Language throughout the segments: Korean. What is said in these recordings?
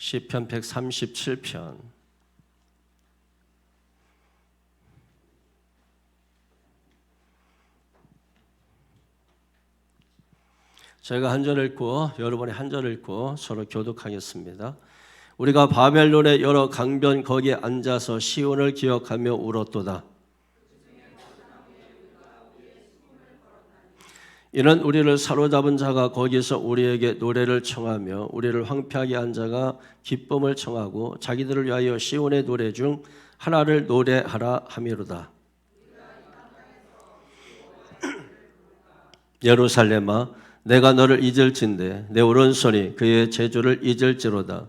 시편 137편. 저희가 한 절 읽고 여러분이 한 절 읽고 서로 교독하겠습니다. 우리가 바벨론의 여러 강변 거기에 앉아서 시온을 기억하며 울었도다. 이는 우리를 사로잡은 자가 거기서 우리에게 노래를 청하며 우리를 황폐하게 한 자가 기쁨을 청하고 자기들을 위하여 시온의 노래 중 하나를 노래하라 함이로다. 예루살렘아, 내가 너를 잊을진대 내 오른손이 그의 제주를 잊을지로다.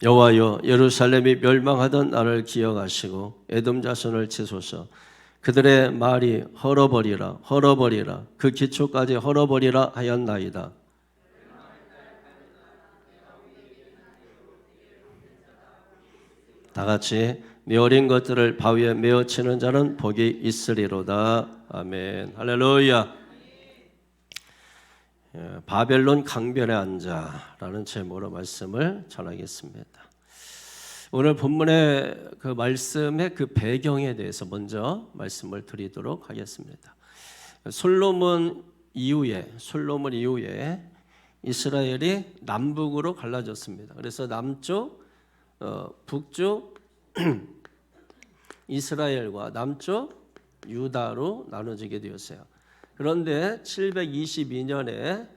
여호와여, 예루살렘이 멸망하던 날을 기억하시고 에돔 자손을 치소서. 그들의 말이 헐어버리라 헐어버리라 그 기초까지 헐어버리라 하였나이다. 다 같이 네 어린 것들을 바위에 메어치는 자는 복이 있으리로다. 아멘. 할렐루야. 바벨론 강변에 앉아라는 제목으로 말씀을 전하겠습니다. 오늘 본문의 그 말씀의 그 배경에 대해서 먼저 말씀을 드리도록 하겠습니다. 솔로몬 이후에 이스라엘이 남북으로 갈라졌습니다. 그래서 남쪽, 북쪽 이스라엘과 남쪽 유다로 나눠지게 되었어요. 그런데 722년에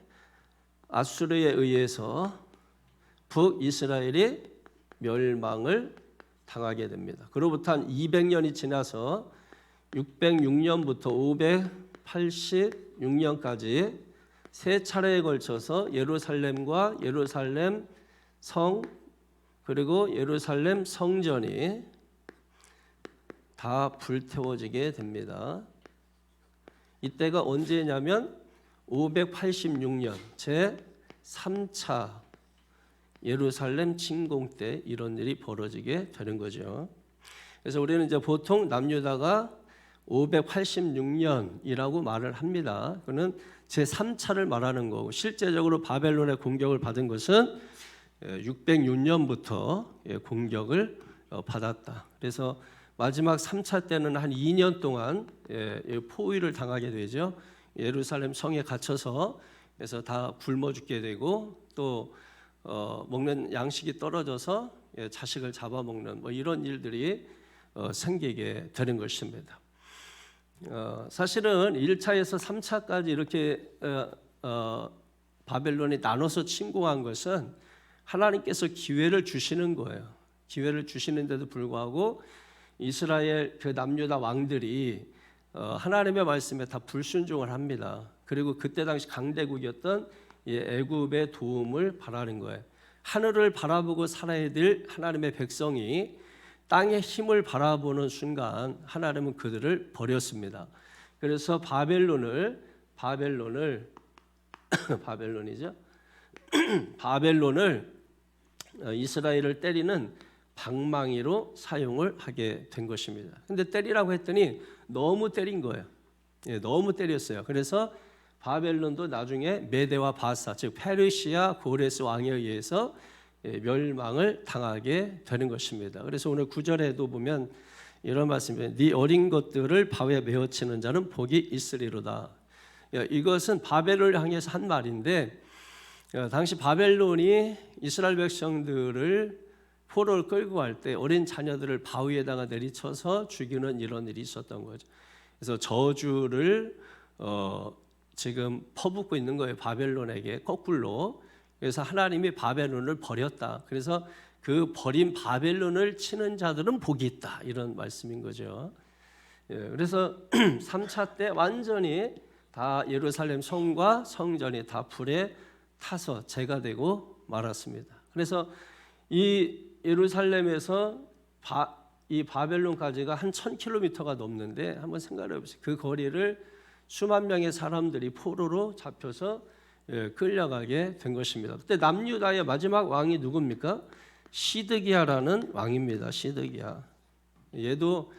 아수르에 의해서 북이스라엘이 멸망을 당하게 됩니다. 그로부터 한 200년이 지나서 606년부터 586년까지 세 차례에 걸쳐서 예루살렘과 예루살렘 성 그리고 예루살렘 성전이 다 불태워지게 됩니다. 이때가 언제냐면 586년 제3차 예루살렘 침공 때 이런 일이 벌어지게 되는 거죠. 그래서 우리는 이제 보통 남유다가 586년이라고 말을 합니다. 그는 제3차를 말하는 거고 실제적으로 바벨론의 공격을 받은 것은 606년부터 공격을 받았다. 그래서 마지막 3차 때는 한 2년 동안 포위를 당하게 되죠. 예루살렘 성에 갇혀서 그래서 다 굶어 죽게 되고 또 먹는 양식이 떨어져서 자식을 잡아먹는 뭐 이런 일들이 생기게 되는 것입니다. 사실은 1차에서 3차까지 이렇게 바벨론이 나눠서 침공한 것은 하나님께서 기회를 주시는 거예요. 기회를 주시는데도 불구하고 이스라엘 그 남유다 왕들이 하나님의 말씀에 다 불순종을 합니다. 그리고 그때 당시 강대국이었던 애굽의 도움을 바라는 거예요. 하늘을 바라보고 살아야 될 하나님의 백성이 땅의 힘을 바라보는 순간 하나님은 그들을 버렸습니다. 그래서 바벨론을 이스라엘을 때리는 방망이로 사용을 하게 된 것입니다. 근데 때리라고 했더니 너무 때린 거예요. 너무 때렸어요. 그래서 바벨론도 나중에 메대와 바사, 즉 페르시아 고레스 왕에 의해서 멸망을 당하게 되는 것입니다. 그래서 오늘 9절에도 보면 이런 말씀이에요. 네 어린 것들을 바위에 메어치는 자는 복이 있으리로다. 이것은 바벨론을 향해서 한 말인데 당시 바벨론이 이스라엘 백성들을 포로를 끌고 갈 때 어린 자녀들을 바위에다가 내리쳐서 죽이는 이런 일이 있었던 거죠. 그래서 저주를 지금 퍼붓고 있는 거예요. 바벨론에게 거꾸로. 그래서 하나님이 바벨론을 버렸다. 그래서 그 버린 바벨론을 치는 자들은 복이 있다. 이런 말씀인 거죠. 그래서 3차 때 완전히 다 예루살렘 성과 성전이 다 불에 타서 재가 되고 말았습니다. 그래서 이 예루살렘에서 이 바벨론까지가 한 1000km가 넘는데 한번 생각해 보세요. 그 거리를 수만 명의 사람들이 포로로 잡혀서 끌려가게 된 것입니다. 그때 남유다의 마지막 왕이 누굽니까? 시드기야라는 왕입니다. 시드기야. 얘도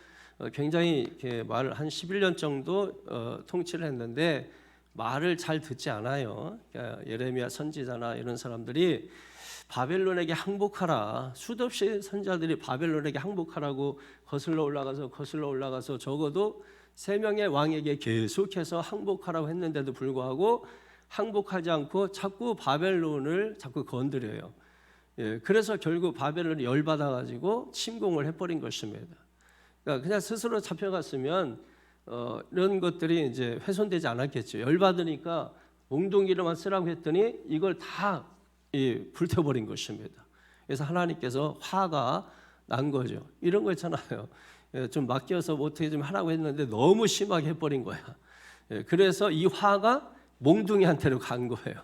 굉장히 이렇게 말을 한 11년 정도 통치를 했는데 말을 잘 듣지 않아요. 그러니까 예레미야 선지자나 이런 사람들이 바벨론에게 항복하라, 수도 없이 선지자들이 바벨론에게 항복하라고 거슬러 올라가서 적어도 3명의 왕에게 계속해서 항복하라고 했는데도 불구하고 항복하지 않고 자꾸 바벨론을 자꾸 건드려요. 그래서 결국 바벨론이 열받아 가지고 침공을 해버린 것입니다. 그러니까 그냥 스스로 잡혀갔으면 이런 것들이 이제 훼손되지 않았겠죠. 열받으니까 몽둥이로만 쓰라고 했더니 이걸 다 불태워버린 것입니다. 그래서 하나님께서 화가 난 거죠. 이런 거 있잖아요. 좀 맡겨서 어떻게 좀 하라고 했는데 너무 심하게 해버린 거야. 그래서 이 화가 몽둥이한테로 간 거예요.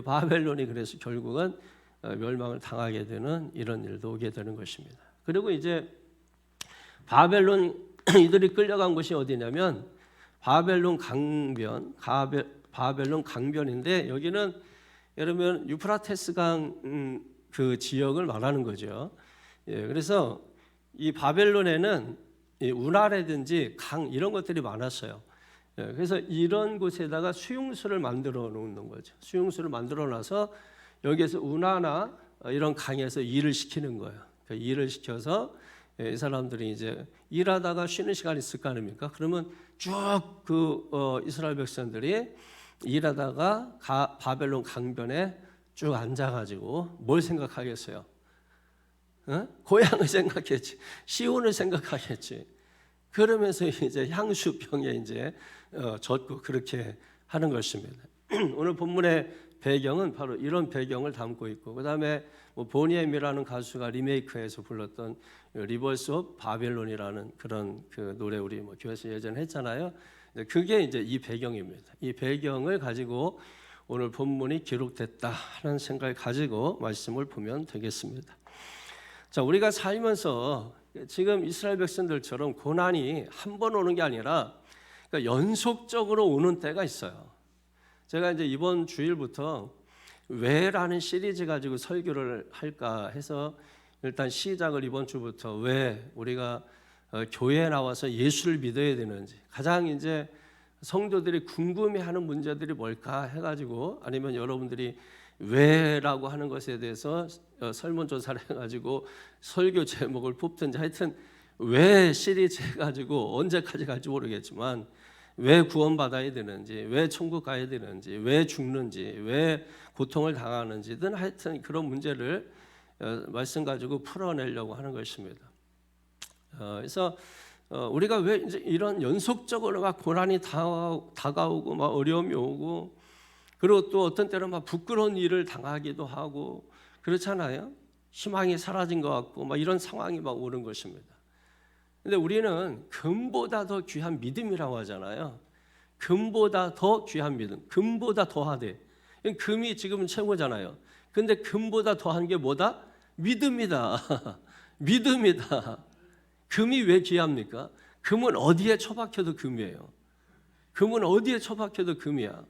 바벨론이 그래서 결국은 멸망을 당하게 되는 이런 일도 오게 되는 것입니다. 그리고 이제 바벨론 이들이 끌려간 곳이 어디냐면 바벨론 강변인데 여기는 여러분 유프라테스 강 그 지역을 말하는 거죠. 그래서 이 바벨론에는 운하라든지 강 이런 것들이 많았어요. 그래서 이런 곳에다가 수용소를 만들어 놓는 거죠. 수용소를 만들어 놔서 여기에서 운하나 이런 강에서 일을 시키는 거예요. 그러니까 일을 시켜서 이 사람들이 이제 일하다가 쉬는 시간이 있을 거 아닙니까? 그러면 쭉 그 이스라엘 백성들이 일하다가 바벨론 강변에 쭉 앉아가지고 뭘 생각하겠어요? 고향을 생각했지, 시온을 생각하겠지. 그러면서 이제 향수병에 이제 젖고 그렇게 하는 것입니다. 오늘 본문의 배경은 바로 이런 배경을 담고 있고, 그 다음에 보니엠이라는 가수가 리메이크해서 불렀던 리버스 오브 바벨론이라는 그런 그 노래 우리 교회에서 예전에 했잖아요. 그게 이제 이 배경입니다. 이 배경을 가지고 오늘 본문이 기록됐다 하는 생각을 가지고 말씀을 보면 되겠습니다. 자, 우리가 살면서 지금 이스라엘 백성들처럼 고난이 한 번 오는 게 아니라 그러니까 연속적으로 오는 때가 있어요. 제가 이제 이번 주일부터 왜라는 시리즈 가지고 설교를 할까 해서 일단 시작을 이번 주부터 왜 우리가 교회에 나와서 예수를 믿어야 되는지, 가장 이제 성도들이 궁금해하는 문제들이 뭘까 해가지고, 아니면 여러분들이 왜라고 하는 것에 대해서 설문조사를 해가지고 설교 제목을 뽑든지, 하여튼 왜 시리즈 해가지고 언제까지 갈지 모르겠지만 왜 구원받아야 되는지, 왜 천국 가야 되는지, 왜 죽는지, 왜 고통을 당하는지든 하여튼 그런 문제를 말씀 가지고 풀어내려고 하는 것입니다. 그래서 우리가 왜 이제 이런 연속적으로 막 고난이 다가오고 막 어려움이 오고, 그리고 또 어떤 때는 막 부끄러운 일을 당하기도 하고 그렇잖아요. 희망이 사라진 것 같고 막 이런 상황이 막 오는 것입니다. 근데 우리는 금보다 더 귀한 믿음이라고 하잖아요. 금보다 더 귀한 믿음, 금보다 더하대. 금이 지금은 최고잖아요. 근데 금보다 더한 게 뭐다? 믿음이다. 믿음이다. 금이 왜 귀합니까? 금은 어디에 처박혀도 금이에요. 금은 어디에 처박혀도 금이야.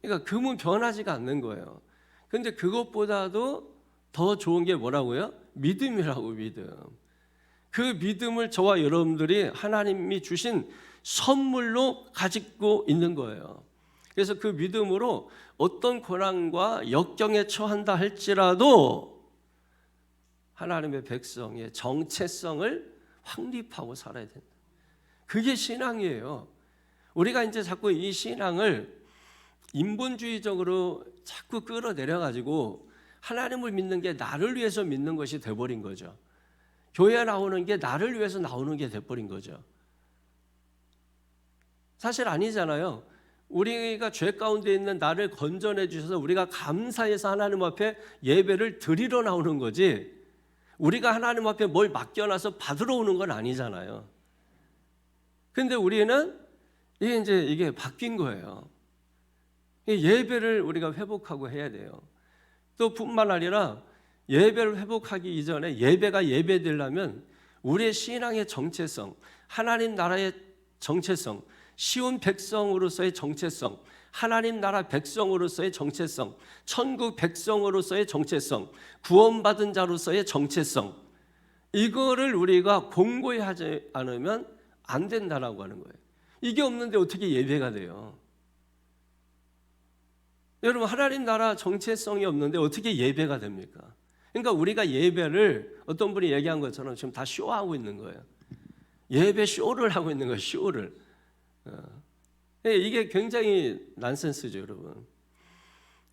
그러니까 금은 변하지가 않는 거예요. 근데 그것보다도 더 좋은 게 뭐라고요? 믿음이라고, 믿음. 그 믿음을 저와 여러분들이 하나님이 주신 선물로 가지고 있는 거예요. 그래서 그 믿음으로 어떤 고난과 역경에 처한다 할지라도 하나님의 백성의 정체성을 확립하고 살아야 된다. 그게 신앙이에요. 우리가 이제 자꾸 이 신앙을 인본주의적으로 자꾸 끌어내려가지고 하나님을 믿는 게 나를 위해서 믿는 것이 돼버린 거죠. 교회에 나오는 게 나를 위해서 나오는 게 돼버린 거죠. 사실 아니잖아요. 우리가 죄 가운데 있는 나를 건져내 주셔서 우리가 감사해서 하나님 앞에 예배를 드리러 나오는 거지, 우리가 하나님 앞에 뭘 맡겨놔서 받으러 오는 건 아니잖아요. 근데 우리는 이게 바뀐 거예요. 예배를 우리가 회복하고 해야 돼요. 또 뿐만 아니라 예배를 회복하기 이전에 예배가 예배되려면 우리의 신앙의 정체성, 하나님 나라의 정체성, 시온 백성으로서의 정체성, 하나님 나라 백성으로서의 정체성, 천국 백성으로서의 정체성, 구원받은 자로서의 정체성, 이거를 우리가 공고히 하지 않으면 안 된다라고 하는 거예요. 이게 없는데 어떻게 예배가 돼요? 여러분, 하나님 나라 정체성이 없는데 어떻게 예배가 됩니까? 그러니까 우리가 예배를 어떤 분이 얘기한 것처럼 지금 다 쇼하고 있는 거예요. 예배 쇼를 하고 있는 거예요. 쇼를. 이게 굉장히 난센스죠, 여러분.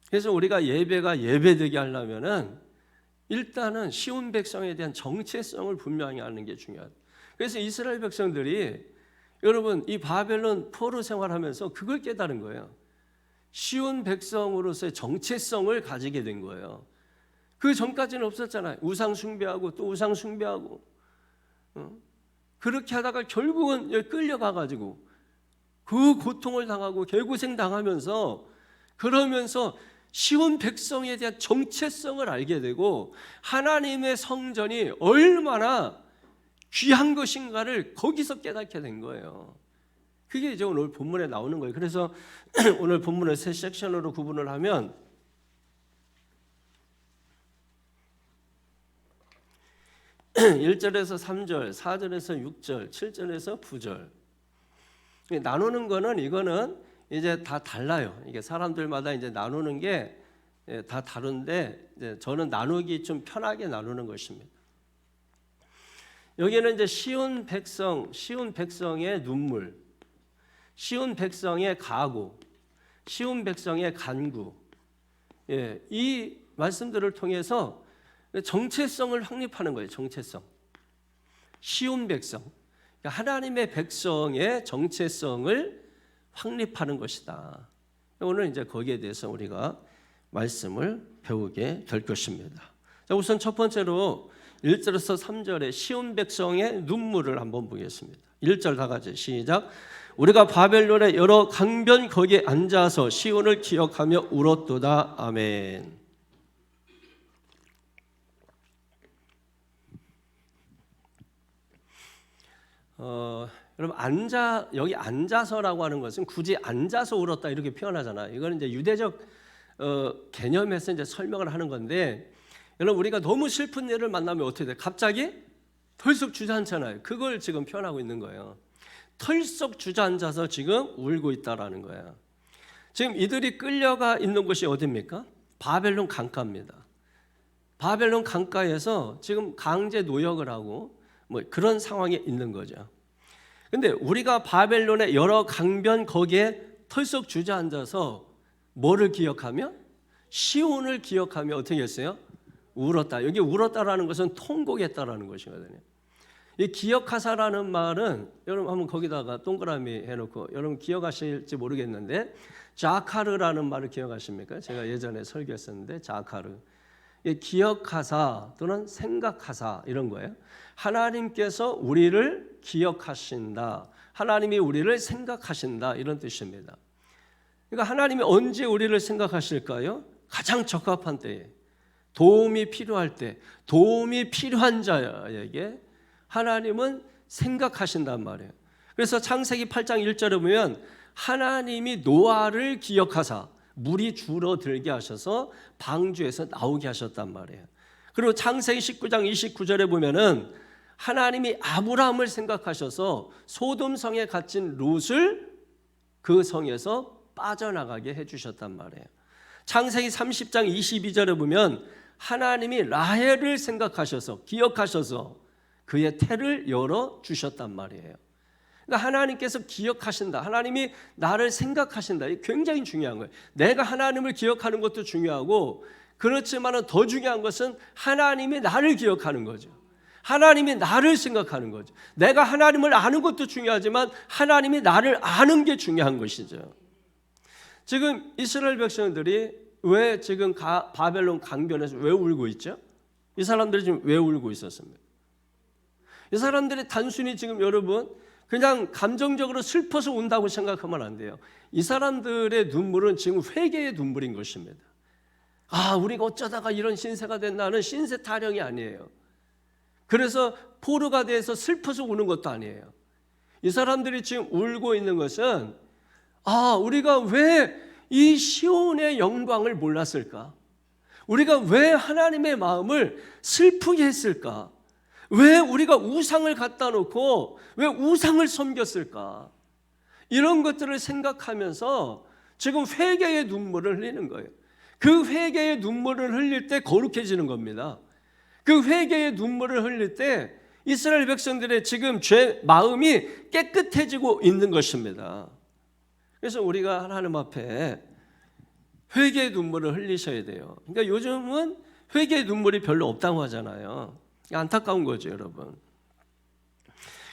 그래서 우리가 예배가 예배되게 하려면은 일단은 쉬운 백성에 대한 정체성을 분명히 아는 게 중요하다. 그래서 이스라엘 백성들이 여러분 이 바벨론 포로 생활하면서 그걸 깨달은 거예요. 쉬운 백성으로서의 정체성을 가지게 된 거예요. 그 전까지는 없었잖아요. 우상 숭배하고 또 우상 숭배하고 그렇게 하다가 결국은 끌려가가지고 그 고통을 당하고 개고생 당하면서 그러면서 쉬운 백성에 대한 정체성을 알게 되고 하나님의 성전이 얼마나 귀한 것인가를 거기서 깨닫게 된 거예요. 그게 이제 오늘 본문에 나오는 거예요. 그래서 오늘 본문을 세 섹션으로 구분을 하면 1절에서 3절, 4절에서 6절, 7절에서 9절 나누는 거는 이거는 이제 다 달라요. 이게 사람들마다 이제 나누는 게 다 다른데 이제 저는 나누기 좀 편하게 나누는 것입니다. 여기는 이제 쉬운 백성의 눈물, 쉬운 백성의 각오, 쉬운 백성의 간구, 이 말씀들을 통해서 정체성을 확립하는 거예요. 정체성. 쉬운 백성, 그러니까 하나님의 백성의 정체성을 확립하는 것이다. 오늘 이제 거기에 대해서 우리가 말씀을 배우게 될 것입니다. 자, 우선 첫 번째로 1절에서 3절의 쉬운 백성의 눈물을 한번 보겠습니다. 1절 다 같이 시작. 우리가 바벨론의 여러 강변 거기에 앉아서 시온을 기억하며 울었도다. 아멘. 여러분 여기 앉아서라고 하는 것은 굳이 앉아서 울었다 이렇게 표현하잖아요. 이거는 이제 유대적 개념에서 이제 설명을 하는 건데, 여러분 우리가 너무 슬픈 일을 만나면 어떻게 돼? 갑자기 털썩 주저앉잖아요. 그걸 지금 표현하고 있는 거예요. 털썩 주저앉아서 지금 울고 있다라는 거예요. 지금 이들이 끌려가 있는 곳이 어디입니까? 바벨론 강가입니다. 바벨론 강가에서 지금 강제 노역을 하고 뭐 그런 상황에 있는 거죠. 근데 우리가 바벨론의 여러 강변 거기에 털썩 주저앉아서 뭐를 기억하며? 시온을 기억하며 어떻게 했어요? 울었다. 여기 울었다라는 것은 통곡했다라는 것이거든요. 이 기억하사라는 말은 여러분 한번 거기다가 동그라미 해놓고 여러분 기억하실지 모르겠는데 자카르라는 말을 기억하십니까? 제가 예전에 설교했었는데 자카르. 기억하사 또는 생각하사 이런 거예요. 하나님께서 우리를 기억하신다. 하나님이 우리를 생각하신다. 이런 뜻입니다. 그러니까 하나님이 언제 우리를 생각하실까요? 가장 적합한 때에, 도움이 필요할 때, 도움이 필요한 자에게 하나님은 생각하신단 말이에요. 그래서 창세기 8장 1절에 보면 하나님이 노아를 기억하사 물이 줄어들게 하셔서 방주에서 나오게 하셨단 말이에요. 그리고 창세기 19장 29절에 보면은 하나님이 아브라함을 생각하셔서 소돔 성에 갇힌 롯을 그 성에서 빠져나가게 해주셨단 말이에요. 창세기 30장 22절에 보면 하나님이 라헬을 생각하셔서 기억하셔서 그의 태를 열어주셨단 말이에요. 그러니까 하나님께서 기억하신다. 하나님이 나를 생각하신다. 이게 굉장히 중요한 거예요. 내가 하나님을 기억하는 것도 중요하고 그렇지만 더 중요한 것은 하나님이 나를 기억하는 거죠. 하나님이 나를 생각하는 거죠. 내가 하나님을 아는 것도 중요하지만 하나님이 나를 아는 게 중요한 것이죠. 지금 이스라엘 백성들이 왜 지금 바벨론 강변에서 왜 울고 있죠? 이 사람들이 지금 왜 울고 있었습니까? 이 사람들이 단순히 지금 여러분 그냥 감정적으로 슬퍼서 운다고 생각하면 안 돼요. 이 사람들의 눈물은 지금 회개의 눈물인 것입니다. 아, 우리가 어쩌다가 이런 신세가 됐나는 신세 타령이 아니에요. 그래서 포로가 돼서 슬퍼서 우는 것도 아니에요. 이 사람들이 지금 울고 있는 것은 우리가 왜 이 시온의 영광을 몰랐을까? 우리가 왜 하나님의 마음을 슬프게 했을까? 왜 우리가 우상을 갖다 놓고 왜 우상을 섬겼을까? 이런 것들을 생각하면서 지금 회개의 눈물을 흘리는 거예요. 그 회개의 눈물을 흘릴 때 거룩해지는 겁니다. 그 회개의 눈물을 흘릴 때 이스라엘 백성들의 지금 죄 마음이 깨끗해지고 있는 것입니다. 그래서 우리가 하나님 앞에 회개의 눈물을 흘리셔야 돼요. 그러니까 요즘은 회개의 눈물이 별로 없다고 하잖아요. 안타까운 거죠, 여러분.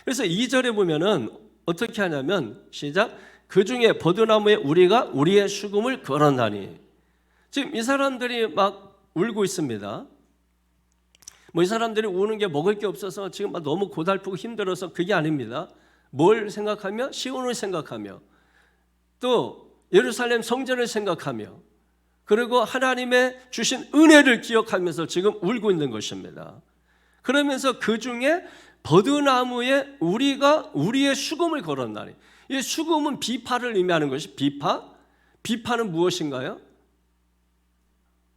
그래서 2절에 보면은 어떻게 하냐면 시작. 그 중에 버드나무에 우리가 우리의 수금을 걸었나니. 지금 이 사람들이 막 울고 있습니다. 이 사람들이 우는 게 먹을 게 없어서 지금 막 너무 고달프고 힘들어서 그게 아닙니다. 뭘 생각하며? 시온을 생각하며 또 예루살렘 성전을 생각하며 그리고 하나님의 주신 은혜를 기억하면서 지금 울고 있는 것입니다. 그러면서 그 중에 버드나무에 우리가 우리의 수금을 걸었나니. 이 수금은 비파를 의미하는 것이 비파? 비파는 무엇인가요?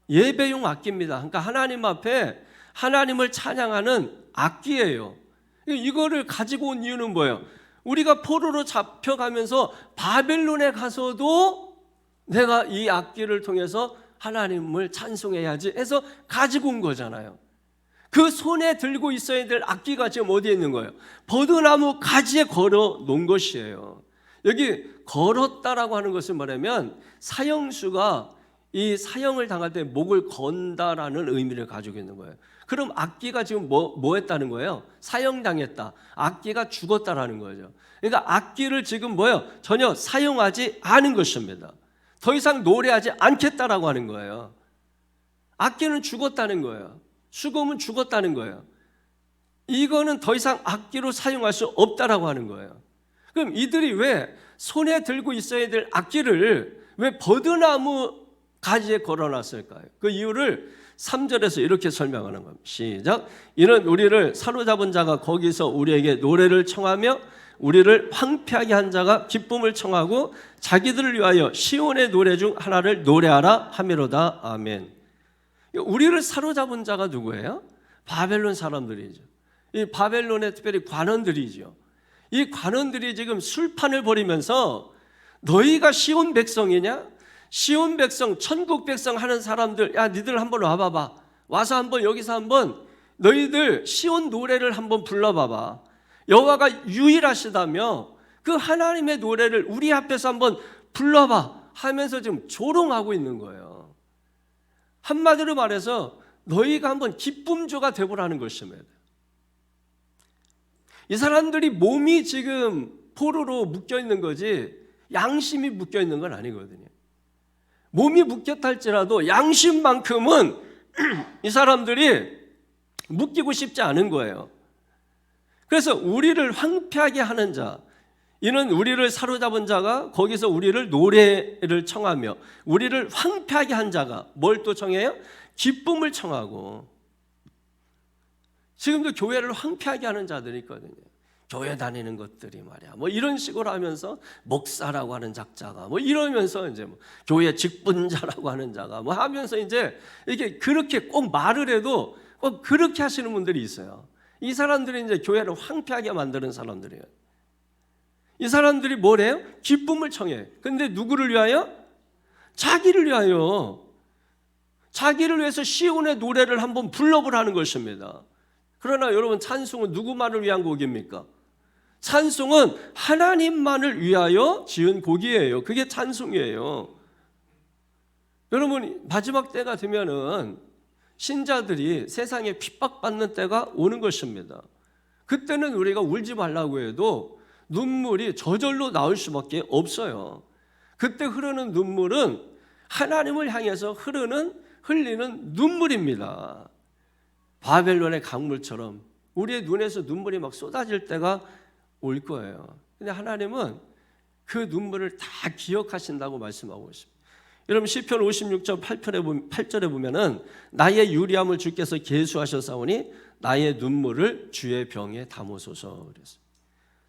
예배용 악기입니다. 그러니까 하나님 앞에 하나님을 찬양하는 악기예요. 이거를 가지고 온 이유는 뭐예요? 우리가 포로로 잡혀가면서 바벨론에 가서도 내가 이 악기를 통해서 하나님을 찬송해야지 해서 가지고 온 거잖아요. 그 손에 들고 있어야 될 악기가 지금 어디에 있는 거예요? 버드나무 가지에 걸어 놓은 것이에요. 여기 걸었다라고 하는 것은 뭐냐면 사형수가 이 사형을 당할 때 목을 건다라는 의미를 가지고 있는 거예요. 그럼 악기가 지금 뭐 했다는 거예요? 사형당했다. 악기가 죽었다라는 거죠. 그러니까 악기를 지금 뭐예요? 전혀 사용하지 않은 것입니다. 더 이상 노래하지 않겠다라고 하는 거예요. 악기는 죽었다는 거예요. 수금은 죽었다는 거예요. 이거는 더 이상 악기로 사용할 수 없다라고 하는 거예요. 그럼 이들이 왜 손에 들고 있어야 될 악기를 왜 버드나무 가지에 걸어놨을까요? 그 이유를 3절에서 이렇게 설명하는 겁니다. 시작. 이는 우리를 사로잡은 자가 거기서 우리에게 노래를 청하며 우리를 황폐하게 한 자가 기쁨을 청하고 자기들을 위하여 시온의 노래 중 하나를 노래하라 하미로다. 아멘. 우리를 사로잡은 자가 누구예요? 바벨론 사람들이죠. 이 바벨론의 특별히 관원들이죠. 이 관원들이 지금 술판을 벌이면서 너희가 시온 백성이냐? 시온 백성, 천국 백성 하는 사람들, 야 니들 한번 와봐봐. 와서 한번 여기서 한번 너희들 시온 노래를 한번 불러봐봐. 여호와가 유일하시다며 그 하나님의 노래를 우리 앞에서 한번 불러봐 하면서 지금 조롱하고 있는 거예요. 한마디로 말해서 너희가 한번 기쁨조가 되보라는 것입니다. 이 사람들이 몸이 지금 포로로 묶여 있는 거지 양심이 묶여 있는 건 아니거든요. 몸이 묶였다 할지라도 양심만큼은 이 사람들이 묶이고 싶지 않은 거예요. 그래서 우리를 황폐하게 하는 자, 이는 우리를 사로잡은 자가 거기서 우리를 노래를 청하며 우리를 황폐하게 한 자가 뭘 또 청해요? 기쁨을 청하고. 지금도 교회를 황폐하게 하는 자들이 있거든요. 교회 다니는 것들이 말이야 뭐 이런 식으로 하면서 목사라고 하는 작자가 뭐 이러면서 이제 뭐 교회 직분자라고 하는 자가 뭐 하면서 이제 이게 그렇게 꼭 말을 해도 꼭 그렇게 하시는 분들이 있어요. 이 사람들이 이제 교회를 황폐하게 만드는 사람들이에요. 이 사람들이 뭐래요? 기쁨을 청해. 근데 누구를 위하여? 자기를 위하여. 자기를 위해서 시온의 노래를 한번 불러보라는 것입니다. 그러나 여러분 찬송은 누구만을 위한 곡입니까? 찬송은 하나님만을 위하여 지은 곡이에요. 그게 찬송이에요. 여러분 마지막 때가 되면은 신자들이 세상에 핍박받는 때가 오는 것입니다. 그때는 우리가 울지 말라고 해도 눈물이 저절로 나올 수밖에 없어요. 그때 흐르는 눈물은 하나님을 향해서 흘리는 눈물입니다. 바벨론의 강물처럼 우리의 눈에서 눈물이 막 쏟아질 때가 올 거예요. 근데 하나님은 그 눈물을 다 기억하신다고 말씀하고 있습니다. 여러분 시편 56장 8절에 보면은 나의 유리함을 주께서 계수하셨사오니 나의 눈물을 주의 병에 담으소서 그랬어요.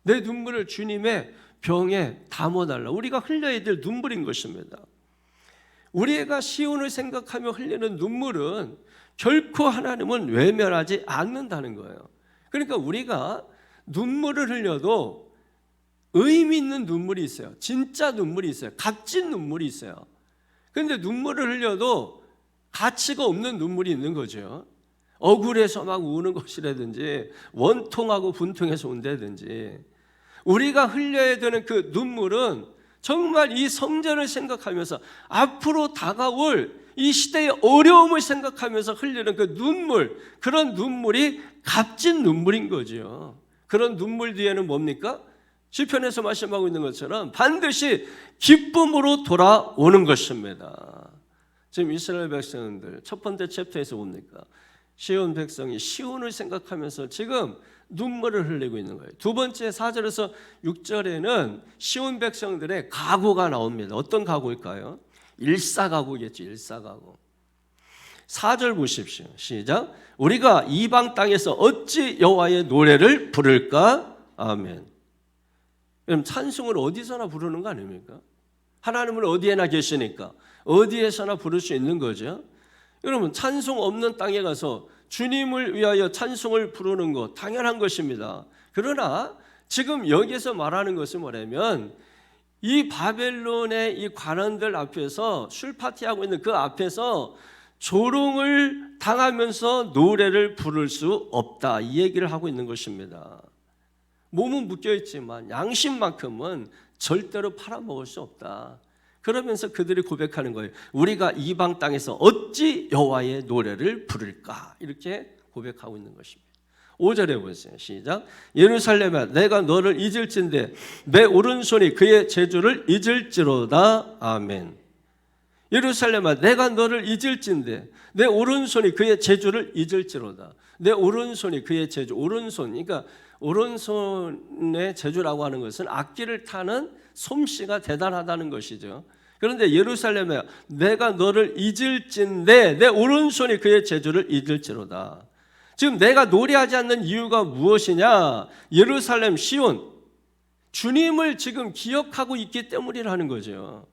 내 눈물을 주님의 병에 담아달라. 우리가 흘려야 될 눈물인 것입니다. 우리가 시온을 생각하며 흘리는 눈물은 결코 하나님은 외면하지 않는다는 거예요. 그러니까 우리가 눈물을 흘려도 의미 있는 눈물이 있어요. 진짜 눈물이 있어요. 값진 눈물이 있어요. 그런데 눈물을 흘려도 가치가 없는 눈물이 있는 거죠. 억울해서 막 우는 것이라든지 원통하고 분통해서 운다든지, 우리가 흘려야 되는 그 눈물은 정말 이 성전을 생각하면서 앞으로 다가올 이 시대의 어려움을 생각하면서 흘리는 그 눈물, 그런 눈물이 값진 눈물인 거죠. 그런 눈물 뒤에는 뭡니까? 시편에서 말씀하고 있는 것처럼 반드시 기쁨으로 돌아오는 것입니다. 지금 이스라엘 백성들 첫 번째 챕터에서 뭡니까? 시온 백성이 시온을 생각하면서 지금 눈물을 흘리고 있는 거예요. 두 번째 4절에서 6절에는 시온 백성들의 각오가 나옵니다. 어떤 각오일까요? 일사각오겠죠. 일사각오. 4절 보십시오. 시작. 우리가 이방 땅에서 어찌 여호와의 노래를 부를까? 아멘. 그럼 찬송을 어디서나 부르는 거 아닙니까? 하나님은 어디에나 계시니까 어디에서나 부를 수 있는 거죠. 여러분, 찬송 없는 땅에 가서 주님을 위하여 찬송을 부르는 것 당연한 것입니다. 그러나 지금 여기서 말하는 것은 뭐냐면, 이 바벨론의 이 관원들 앞에서 술 파티하고 있는 그 앞에서 조롱을 당하면서 노래를 부를 수 없다, 이 얘기를 하고 있는 것입니다. 몸은 묶여있지만 양심만큼은 절대로 팔아먹을 수 없다. 그러면서 그들이 고백하는 거예요. 우리가 이방 땅에서 어찌 여호와의 노래를 부를까? 이렇게 고백하고 있는 것입니다. 5절에 보세요. 시작. 예루살렘아, 내가 너를 잊을진대 내 오른손이 그의 재주를 잊을지로다. 아멘. 예루살렘아, 내가 너를 잊을진대 내 오른손이 그의 재주를 잊을지로다. 내 오른손이 그의 재주. 오른손, 그러니까 오른손의 재주라고 하는 것은 악기를 타는 솜씨가 대단하다는 것이죠. 그런데 예루살렘에 내가 너를 잊을진대 내 오른손이 그의 재주를 잊을지로다. 지금 내가 노래하지 않는 이유가 무엇이냐? 예루살렘 시온, 주님을 지금 기억하고 있기 때문이라는 거죠.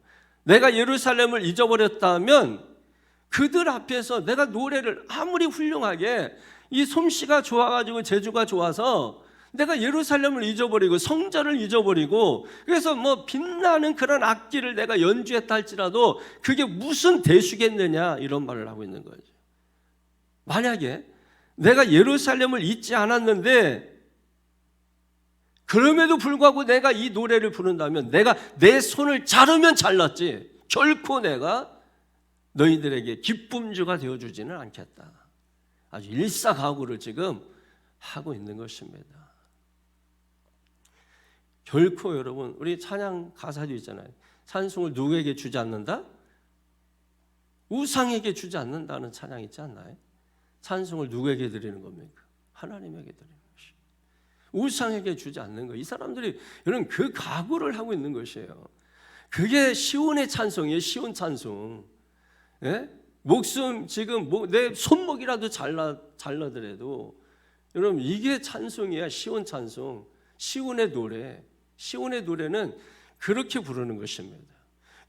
내가 예루살렘을 잊어버렸다면 그들 앞에서 내가 노래를 아무리 훌륭하게 이 솜씨가 좋아가지고 재주가 좋아서 내가 예루살렘을 잊어버리고 성전을 잊어버리고 그래서 뭐 빛나는 그런 악기를 내가 연주했다 할지라도 그게 무슨 대수겠느냐, 이런 말을 하고 있는 거죠. 만약에 내가 예루살렘을 잊지 않았는데 그럼에도 불구하고 내가 이 노래를 부른다면 내가 내 손을 자르면 잘랐지 결코 내가 너희들에게 기쁨주가 되어주지는 않겠다. 아주 일사각오를 지금 하고 있는 것입니다. 결코 여러분, 우리 찬양 가사도 있잖아요. 찬송을 누구에게 주지 않는다? 우상에게 주지 않는다는 찬양 있지 않나요? 찬송을 누구에게 드리는 겁니까? 하나님에게 드리는 것이에요. 우상에게 주지 않는 거. 이 사람들이 여러분 그 각오를 하고 있는 것이에요. 그게 시온의 찬송이에요. 시온 찬송. 예? 목숨 지금 내 손목이라도 잘라더라도 여러분 이게 찬송이야. 시온 찬송. 시온의 노래. 시온의 노래는 그렇게 부르는 것입니다.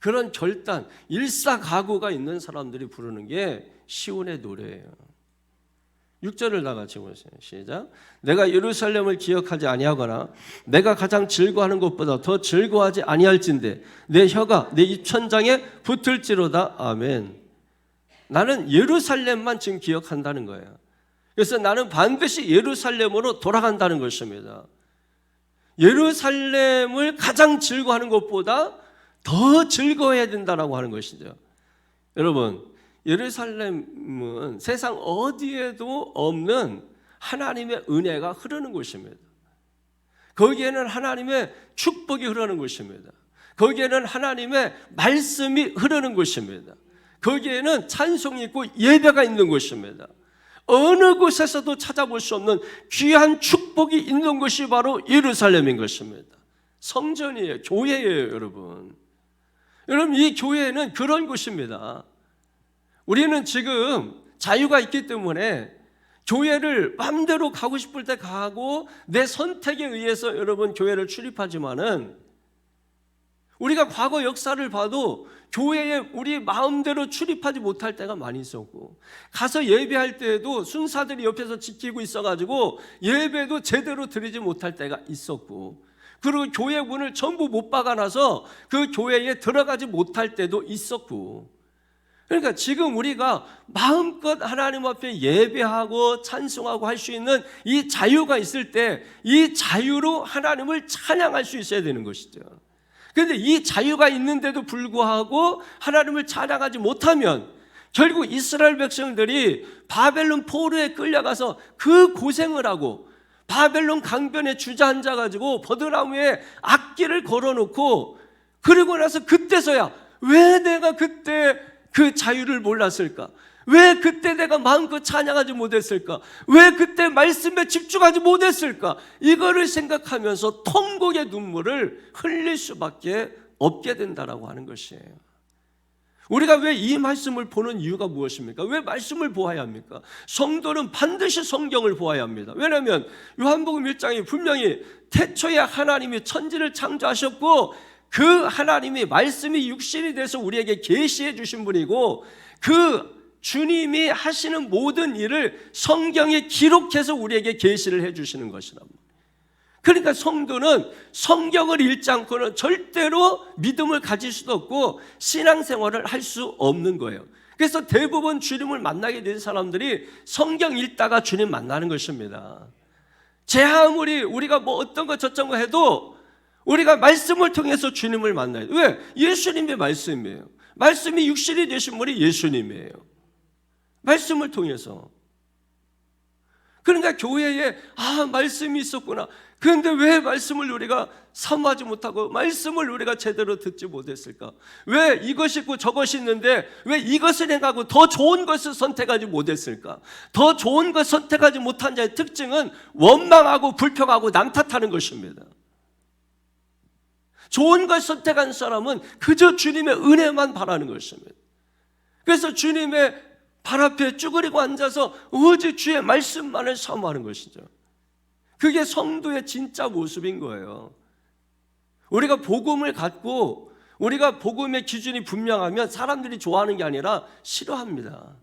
그런 결단, 일사각오가 있는 사람들이 부르는 게 시온의 노래예요. 6절을 다 같이 보세요. 시작. 내가 예루살렘을 기억하지 아니하거나 내가 가장 즐거워하는 것보다 더 즐거워하지 아니할진대 내 혀가 내 입천장에 붙을지로다. 아멘. 나는 예루살렘만 지금 기억한다는 거예요. 그래서 나는 반드시 예루살렘으로 돌아간다는 것입니다. 예루살렘을 가장 즐거워하는 것보다 더 즐거워해야 된다고 하는 것이죠. 여러분, 예루살렘은 세상 어디에도 없는 하나님의 은혜가 흐르는 곳입니다. 거기에는 하나님의 축복이 흐르는 곳입니다. 거기에는 하나님의 말씀이 흐르는 곳입니다. 거기에는 찬송이 있고 예배가 있는 곳입니다. 어느 곳에서도 찾아볼 수 없는 귀한 축복이 있는 것이 바로 예루살렘인 것입니다. 성전이에요. 교회예요, 여러분. 여러분, 이 교회는 그런 곳입니다. 우리는 지금 자유가 있기 때문에 교회를 마음대로 가고 싶을 때 가고 내 선택에 의해서 여러분 교회를 출입하지만은 우리가 과거 역사를 봐도 교회에 우리 마음대로 출입하지 못할 때가 많이 있었고, 가서 예배할 때에도 순사들이 옆에서 지키고 있어가지고 예배도 제대로 드리지 못할 때가 있었고, 그리고 교회 문을 전부 못 박아놔서 그 교회에 들어가지 못할 때도 있었고, 그러니까 지금 우리가 마음껏 하나님 앞에 예배하고 찬송하고 할 수 있는 이 자유가 있을 때 이 자유로 하나님을 찬양할 수 있어야 되는 것이죠. 그런데 이 자유가 있는데도 불구하고 하나님을 찬양하지 못하면 결국 이스라엘 백성들이 바벨론 포로에 끌려가서 그 고생을 하고 바벨론 강변에 주저앉아가지고 버드나무에 악기를 걸어놓고, 그리고 나서 그때서야 왜 내가 그때 그 자유를 몰랐을까? 왜 그때 내가 마음껏 찬양하지 못했을까? 왜 그때 말씀에 집중하지 못했을까? 이거를 생각하면서 통곡의 눈물을 흘릴 수밖에 없게 된다라고 하는 것이에요. 우리가 왜 이 말씀을 보는 이유가 무엇입니까? 왜 말씀을 보아야 합니까? 성도는 반드시 성경을 보아야 합니다. 왜냐하면 요한복음 1장에 분명히 태초에 하나님이 천지를 창조하셨고, 그 하나님이 말씀이 육신이 돼서 우리에게 계시해 주신 분이고, 그 주님이 하시는 모든 일을 성경에 기록해서 우리에게 계시를 해 주시는 것이란 말이에요. 그러니까 성도는 성경을 읽지 않고는 절대로 믿음을 가질 수도 없고 신앙생활을 할 수 없는 거예요. 그래서 대부분 주님을 만나게 된 사람들이 성경 읽다가 주님 만나는 것입니다. 제 아무리 우리가 뭐 어떤 거 저런 거 해도 우리가 말씀을 통해서 주님을 만나요. 왜? 예수님의 말씀이에요. 말씀이 육신이 되신 분이 예수님이에요. 말씀을 통해서. 그러니까 교회에 말씀이 있었구나. 그런데 왜 말씀을 우리가 사모하지 못하고 말씀을 우리가 제대로 듣지 못했을까? 왜 이것이 있고 저것이 있는데 왜 이것을 행하고 더 좋은 것을 선택하지 못했을까? 더 좋은 것 선택하지 못한 자의 특징은 원망하고 불평하고 남 탓하는 것입니다. 좋은 것 선택한 사람은 그저 주님의 은혜만 바라는 것입니다. 그래서 주님의 발 앞에 쭈그리고 앉아서 오직 주의 말씀만을 사모하는 것이죠. 그게 성도의 진짜 모습인 거예요. 우리가 복음을 갖고 우리가 복음의 기준이 분명하면 사람들이 좋아하는 게 아니라 싫어합니다.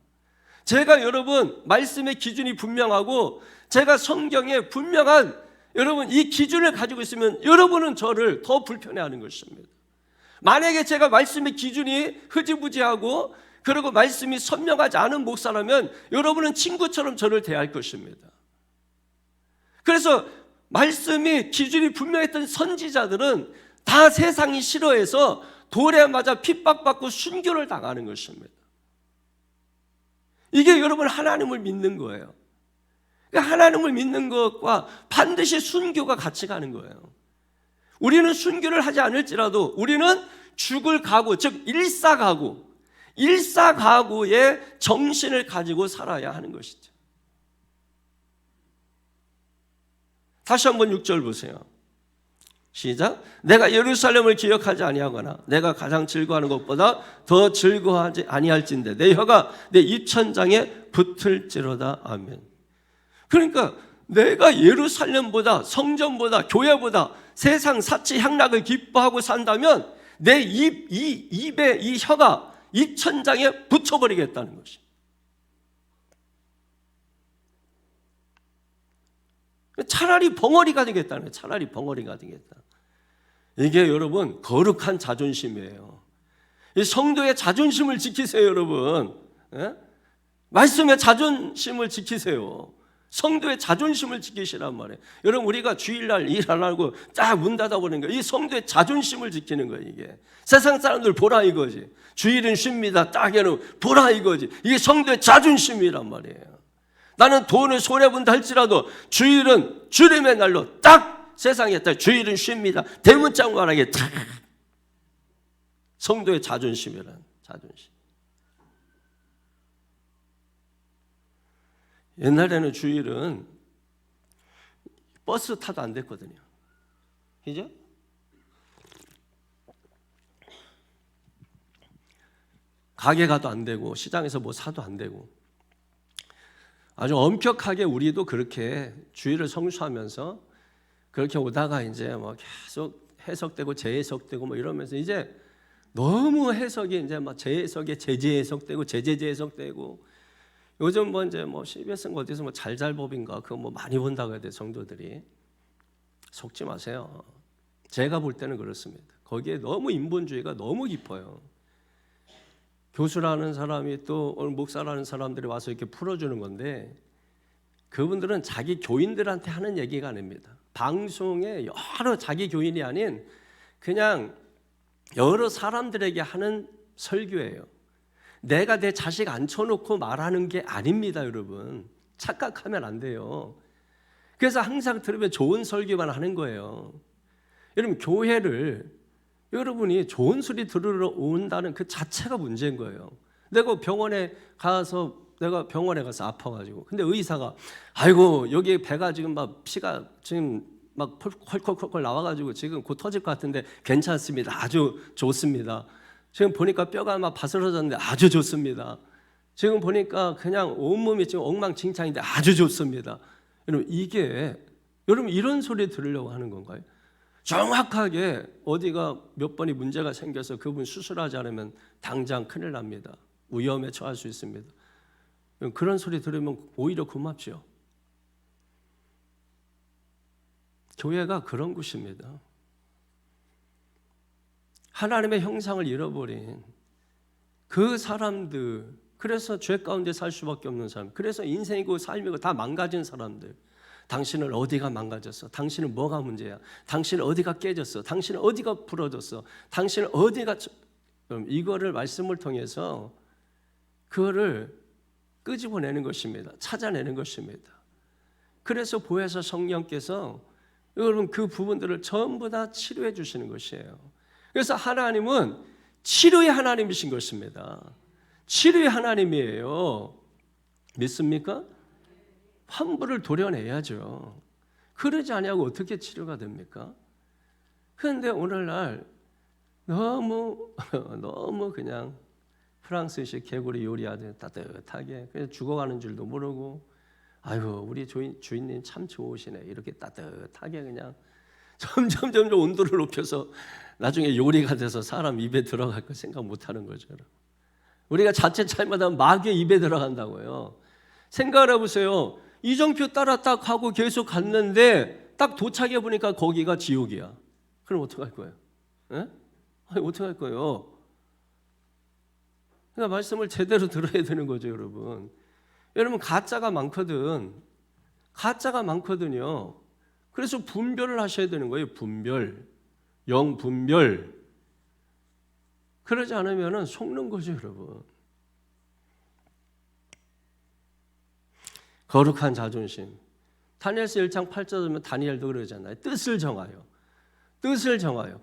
제가 여러분 말씀의 기준이 분명하고 제가 성경에 분명한 여러분 이 기준을 가지고 있으면 여러분은 저를 더 불편해하는 것입니다. 만약에 제가 말씀의 기준이 흐지부지하고 그리고 말씀이 선명하지 않은 목사라면 여러분은 친구처럼 저를 대할 것입니다. 그래서 말씀이 기준이 분명했던 선지자들은 다 세상이 싫어해서 돌에 맞아 핍박받고 순교를 당하는 것입니다. 이게 여러분 하나님을 믿는 거예요. 하나님을 믿는 것과 반드시 순교가 같이 가는 거예요. 우리는 순교를 하지 않을지라도 우리는 죽을 각오, 즉 일사각오의 정신을 가지고 살아야 하는 것이죠. 다시 한번 6절 보세요. 시작. 내가 예루살렘을 기억하지 아니하거나 내가 가장 즐거워하는 것보다 더 즐거워하지 아니할진대 내 혀가 내 입천장에 붙을지로다. 아멘. 그러니까 내가 예루살렘보다 성전보다 교회보다 세상 사치 향락을 기뻐하고 산다면 내 입에 이 혀가 입천장에 붙여버리겠다는 것이. 차라리 벙어리가 되겠다는 거예요. 차라리 벙어리가 되겠다. 이게 여러분 거룩한 자존심이에요. 이 성도의 자존심을 지키세요, 여러분. 예? 말씀의 자존심을 지키세요. 성도의 자존심을 지키시란 말이에요. 여러분 우리가 주일날 일 안 하고 딱 문 닫아버리는 거예요. 이 성도의 자존심을 지키는 거예요. 이게 세상 사람들 보라 이거지. 주일은 쉽니다. 딱 해놓고 보라 이거지. 이게 성도의 자존심이란 말이에요. 나는 돈을 손해본다 할지라도 주일은 주님의 날로 딱 세상에 딱 주일은 쉽니다. 대문짝만하게 딱 성도의 자존심이란 자존심. 옛날에는 주일은 버스 타도 안 됐거든요. 그죠? 가게 가도 안 되고 시장에서 뭐 사도 안 되고 아주 엄격하게 우리도 그렇게 주일을 성수하면서 그렇게 오다가 이제 뭐 계속 해석되고 재해석되고 뭐 이러면서 이제 너무 해석이 이제 막 재해석에 재재해석되고 재재재해석되고 요즘 뭐 이제 뭐 CBS인가 어디서 뭐 잘잘법인가 그거 뭐 많이 본다고 해야 돼 성도들이. 속지 마세요. 제가 볼 때는 그렇습니다. 거기에 너무 인본주의가 너무 깊어요. 교수라는 사람이 또 오늘 목사라는 사람들이 와서 이렇게 풀어주는 건데 그분들은 자기 교인들한테 하는 얘기가 아닙니다. 방송에 여러 자기 교인이 아닌 그냥 여러 사람들에게 하는 설교예요. 내가 내 자식 앉혀놓고 말하는 게 아닙니다, 여러분. 착각하면 안 돼요. 그래서 항상 들으면 좋은 설교만 하는 거예요. 여러분, 교회를 여러분이 좋은 소리 들으러 온다는 그 자체가 문제인 거예요. 내가 병원에 가서 아파가지고 근데 의사가 아이고 여기 배가 지금 막 피가 지금 막 콜콜콜콜 나와가지고 지금 곧 터질 것 같은데 괜찮습니다. 아주 좋습니다. 지금 보니까 뼈가 막 바스러졌는데 아주 좋습니다. 지금 보니까 그냥 온몸이 지금 엉망진창인데 아주 좋습니다. 여러분 이런 소리 들으려고 하는 건가요? 정확하게 어디가 몇 번이 문제가 생겨서 그분 수술하지 않으면 당장 큰일 납니다. 위험에 처할 수 있습니다. 그런 소리 들으면 오히려 고맙죠. 교회가 그런 곳입니다. 하나님의 형상을 잃어버린 그 사람들, 그래서 죄 가운데 살 수밖에 없는 사람, 그래서 인생이고 삶이고 다 망가진 사람들. 당신은 어디가 망가졌어? 당신은 뭐가 문제야? 당신은 어디가 깨졌어? 당신은 어디가 부러졌어? 당신은 어디가 이거를 말씀을 통해서 그거를 끄집어내는 것입니다. 찾아내는 것입니다. 그래서 보혜사 성령께서 여러분 그 부분들을 전부 다 치료해 주시는 것이에요. 그래서 하나님은 치료의 하나님이신 것입니다. 치료의 하나님이에요. 믿습니까? 환부를 도려내야죠. 그러지 않냐고 어떻게 치료가 됩니까? 그런데 오늘날 너무 그냥 프랑스식 개구리 요리하듯 따뜻하게 그냥 죽어가는 줄도 모르고 아이고 우리 주인님 참 좋으시네 이렇게 따뜻하게 그냥 점점 온도를 높여서 나중에 요리가 돼서 사람 입에 들어갈 거 생각 못하는 거죠. 우리가 자체 차이마다 마귀의 입에 들어간다고요. 생각을 해보세요. 이정표 따라 딱 하고 계속 갔는데 딱 도착해 보니까 거기가 지옥이야. 그럼 어떡할 거예요? 예? 아니, 어떡할 거예요? 그러니까 말씀을 제대로 들어야 되는 거죠, 여러분. 여러분 가짜가 많거든요. 그래서 분별을 하셔야 되는 거예요. 분별, 영분별. 그러지 않으면 속는 거죠, 여러분. 거룩한 자존심. 다니엘서 1장 8절 보면 다니엘도 그러잖아요. 뜻을 정하여.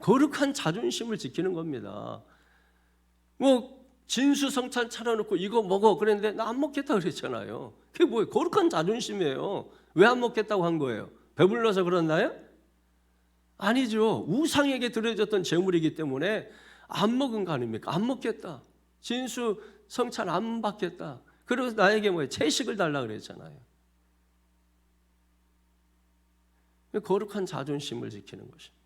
거룩한 자존심을 지키는 겁니다. 뭐 진수성찬 차려놓고 이거 먹어 그랬는데 나 안 먹겠다 그랬잖아요. 그게 뭐예요? 거룩한 자존심이에요. 왜 안 먹겠다고 한 거예요? 배불러서 그랬나요? 아니죠. 우상에게 드려졌던 제물이기 때문에 안 먹은 거 아닙니까? 안 먹겠다. 진수성찬 안 받겠다. 그래서 나에게 뭐예요? 채식을 달라 그랬잖아요. 거룩한 자존심을 지키는 것입니다.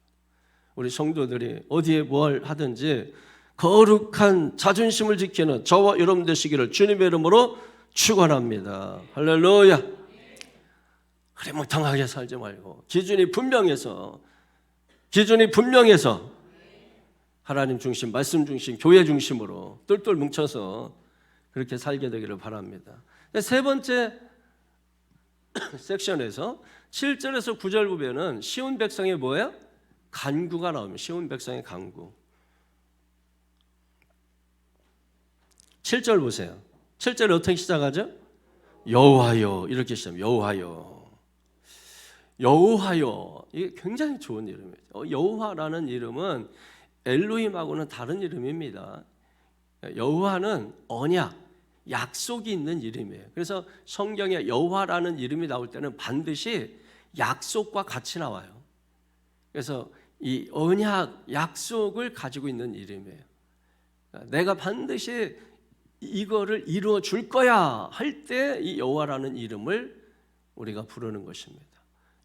우리 성도들이 어디에 뭘 하든지 거룩한 자존심을 지키는 저와 여러분 되시기를 주님의 이름으로 축원합니다. 할렐루야. 흐리멍텅하게 살지 말고 기준이 분명해서 하나님 중심, 말씀 중심, 교회 중심으로 똘똘 뭉쳐서 그렇게 살게 되기를 바랍니다. 세 번째 섹션에서 7절에서 9절 보면은 시온 백성의 뭐예요? 간구가 나옵니다. 시온 백성의 간구. 7절 보세요. 7절 어떻게 시작하죠? 여호와여 이렇게 시작합니다. 여호와여 이게 굉장히 좋은 이름이에요. 여호와라는 이름은 엘로힘하고는 다른 이름입니다. 여호와는 언약, 약속이 있는 이름이에요. 그래서 성경에 여호와라는 이름이 나올 때는 반드시 약속과 같이 나와요. 그래서 이 언약, 약속을 가지고 있는 이름이에요. 내가 반드시 이거를 이루어 줄 거야 할 때 이 여호와라는 이름을 우리가 부르는 것입니다.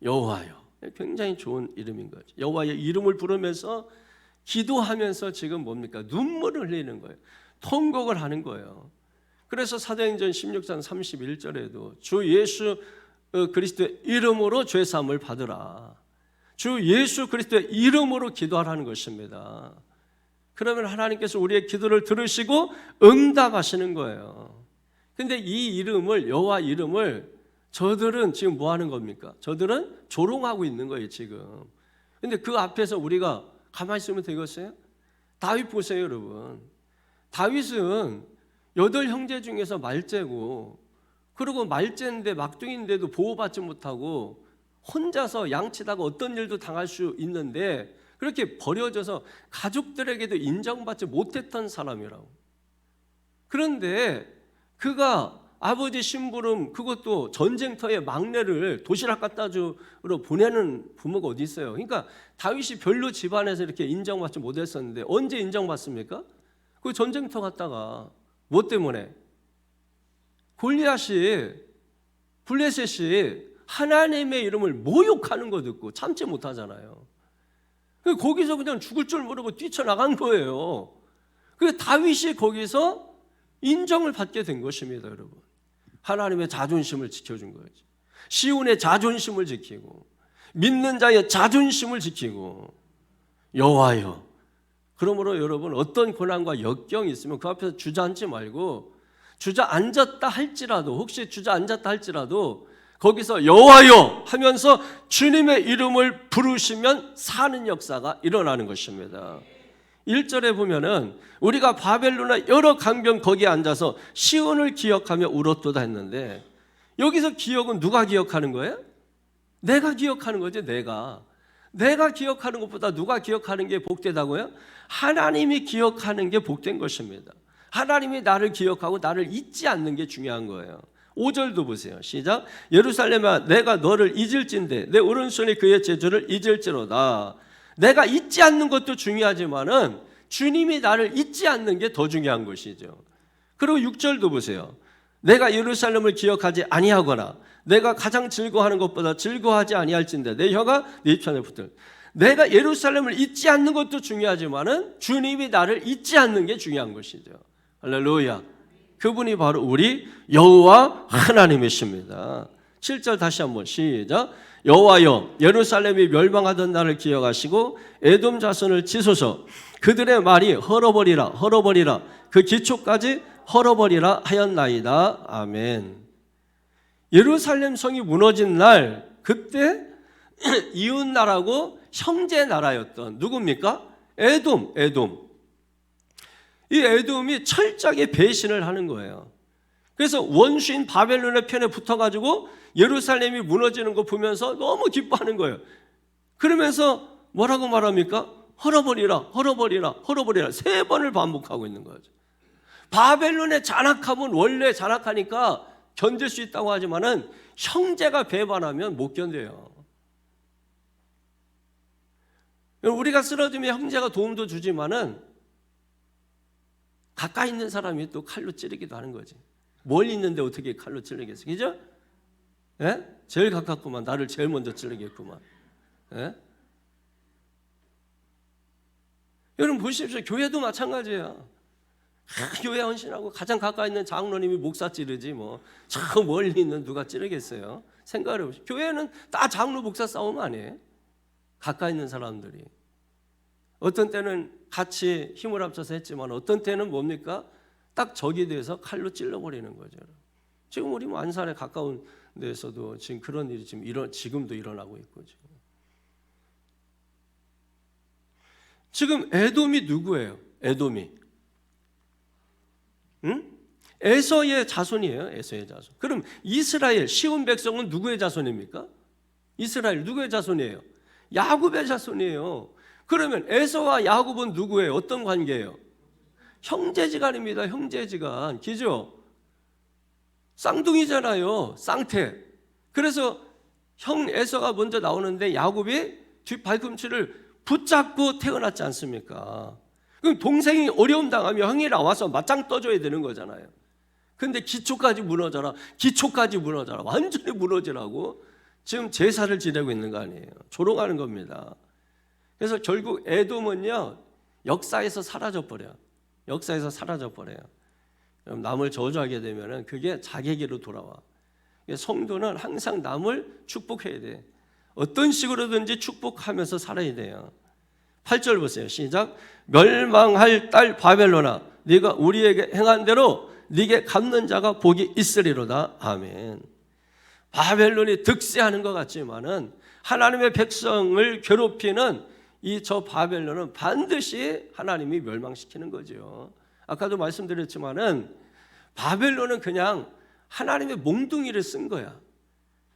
여호와여. 굉장히 좋은 이름인 거죠. 여호와의 이름을 부르면서 기도하면서 지금 뭡니까? 눈물을 흘리는 거예요. 통곡을 하는 거예요. 그래서 사도행전 16장 31절에도 주 예수 그리스도의 이름으로 죄사함을 받으라. 주 예수 그리스도의 이름으로 기도하라는 것입니다. 그러면 하나님께서 우리의 기도를 들으시고 응답하시는 거예요. 근데 이 이름을, 여호와 이름을 저들은 지금 뭐 하는 겁니까? 저들은 조롱하고 있는 거예요, 지금. 근데 그 앞에서 우리가 가만히 있으면 되겠어요? 다윗 보세요, 여러분. 다윗은 8형제 중에서 말째고, 그리고 말째인데 막둥이인데도 보호받지 못하고 혼자서 양치다가 어떤 일도 당할 수 있는데 그렇게 버려져서 가족들에게도 인정받지 못했던 사람이라고. 그런데 그가 아버지 심부름, 그것도 전쟁터에 막내를 도시락 갖다 주러 보내는 부모가 어디 있어요? 그러니까 다윗이 별로 집안에서 이렇게 인정받지 못했었는데 언제 인정받습니까? 그 전쟁터 갔다가 뭐 때문에? 골리앗이, 블레셋이 하나님의 이름을 모욕하는 거 듣고 참지 못하잖아요. 거기서 그냥 죽을 줄 모르고 뛰쳐나간 거예요. 그 다윗이 거기서 인정을 받게 된 것입니다, 여러분. 하나님의 자존심을 지켜준 거예요. 시온의 자존심을 지키고 믿는 자의 자존심을 지키고 여호와여. 그러므로 여러분 어떤 고난과 역경이 있으면 그 앞에서 주저앉지 말고 주저앉았다 할지라도 혹시 주저앉았다 할지라도 거기서 여호와여 하면서 주님의 이름을 부르시면 사는 역사가 일어나는 것입니다. 1절에 보면은 우리가 바벨론의 여러 강변 거기에 앉아서 시온을 기억하며 울었도다 했는데 여기서 기억은 누가 기억하는 거예요? 내가 기억하는 거지. 내가 기억하는 것보다 누가 기억하는 게 복되다고요? 하나님이 기억하는 게 복된 것입니다. 하나님이 나를 기억하고 나를 잊지 않는 게 중요한 거예요. 5절도 보세요. 시작. 예루살렘아 내가 너를 잊을진대 내 오른손이 그의 재주를 잊을지로다. 내가 잊지 않는 것도 중요하지만은 주님이 나를 잊지 않는 게 더 중요한 것이죠. 그리고 6절도 보세요. 내가 예루살렘을 기억하지 아니하거나 내가 가장 즐거워하는 것보다 즐거워하지 아니할진대 내 혀가 네 입천에 붙을. 내가 예루살렘을 잊지 않는 것도 중요하지만은 주님이 나를 잊지 않는 게 중요한 것이죠. 할렐루야. 그분이 바로 우리 여호와 하나님이십니다. 7절 다시 한번 시작. 여호와여 예루살렘이 멸망하던 날을 기억하시고 에돔 자손을 치소서. 그들의 말이 헐어버리라 그 기초까지 헐어버리라 하였나이다. 아멘. 예루살렘 성이 무너진 날 그때 이웃나라고 형제 나라였던 누굽니까? 에돔. 이 에돔이 철저하게 배신을 하는 거예요. 그래서 원수인 바벨론의 편에 붙어가지고 예루살렘이 무너지는 거 보면서 너무 기뻐하는 거예요. 그러면서 뭐라고 말합니까? 헐어버리라 3번을 반복하고 있는 거죠. 바벨론의 잔악함은 원래 잔악하니까 견딜 수 있다고 하지만은 형제가 배반하면 못 견뎌요. 우리가 쓰러지면 형제가 도움도 주지만은 가까이 있는 사람이 또 칼로 찌르기도 하는 거지. 멀리 있는데 어떻게 칼로 찌르겠어? 그죠? 예? 제일 가깝구만. 나를 제일 먼저 찌르겠구만. 예? 여러분 보십시오. 교회도 마찬가지예요. 교회 헌신하고 가장 가까이 있는 장로님이 목사 찌르지 뭐 저 멀리 있는 누가 찌르겠어요? 생각을 해보십시오. 교회는 다 장로 목사 싸움 아니에요? 가까이 있는 사람들이. 어떤 때는 같이 힘을 합쳐서 했지만 어떤 때는 뭡니까? 딱 적이 돼서 칼로 찔러버리는 거죠. 지금 우리 안산에 가까운 데서도 지금 그런 일이 지금도 일어나고 있고 지금 에돔이 누구예요? 에돔이 에서의 자손이에요. 에서의 자손. 그럼 이스라엘 시온 백성은 누구의 자손입니까? 이스라엘 누구의 자손이에요? 야곱의 자손이에요. 그러면 에서와 야곱은 누구예요? 어떤 관계예요? 형제지간입니다. 형제지간. 기죠? 쌍둥이잖아요. 쌍태. 그래서 형 에서가 먼저 나오는데 야곱이 뒷발꿈치를 붙잡고 태어났지 않습니까? 그럼 동생이 어려움 당하면 형이 나와서 맞짱 떠줘야 되는 거잖아요. 근데 기초까지 무너져라. 완전히 무너지라고 지금 제사를 지내고 있는 거 아니에요. 조롱하는 겁니다. 그래서 결국 에돔은요, 역사에서 사라져 버려요. 역사에서 사라져 버려요. 남을 저주하게 되면은 그게 자객으로 돌아와. 성도는 항상 남을 축복해야 돼. 어떤 식으로든지 축복하면서 살아야 돼요. 8절 보세요. 시작. 멸망할 딸 바벨론아, 네가 우리에게 행한 대로 네게 갚는 자가 복이 있으리로다. 아멘. 바벨론이 득세하는 것 같지만은 하나님의 백성을 괴롭히는 이 저 바벨론은 반드시 하나님이 멸망시키는 거죠. 아까도 말씀드렸지만은 바벨론은 그냥 하나님의 몽둥이를 쓴 거야.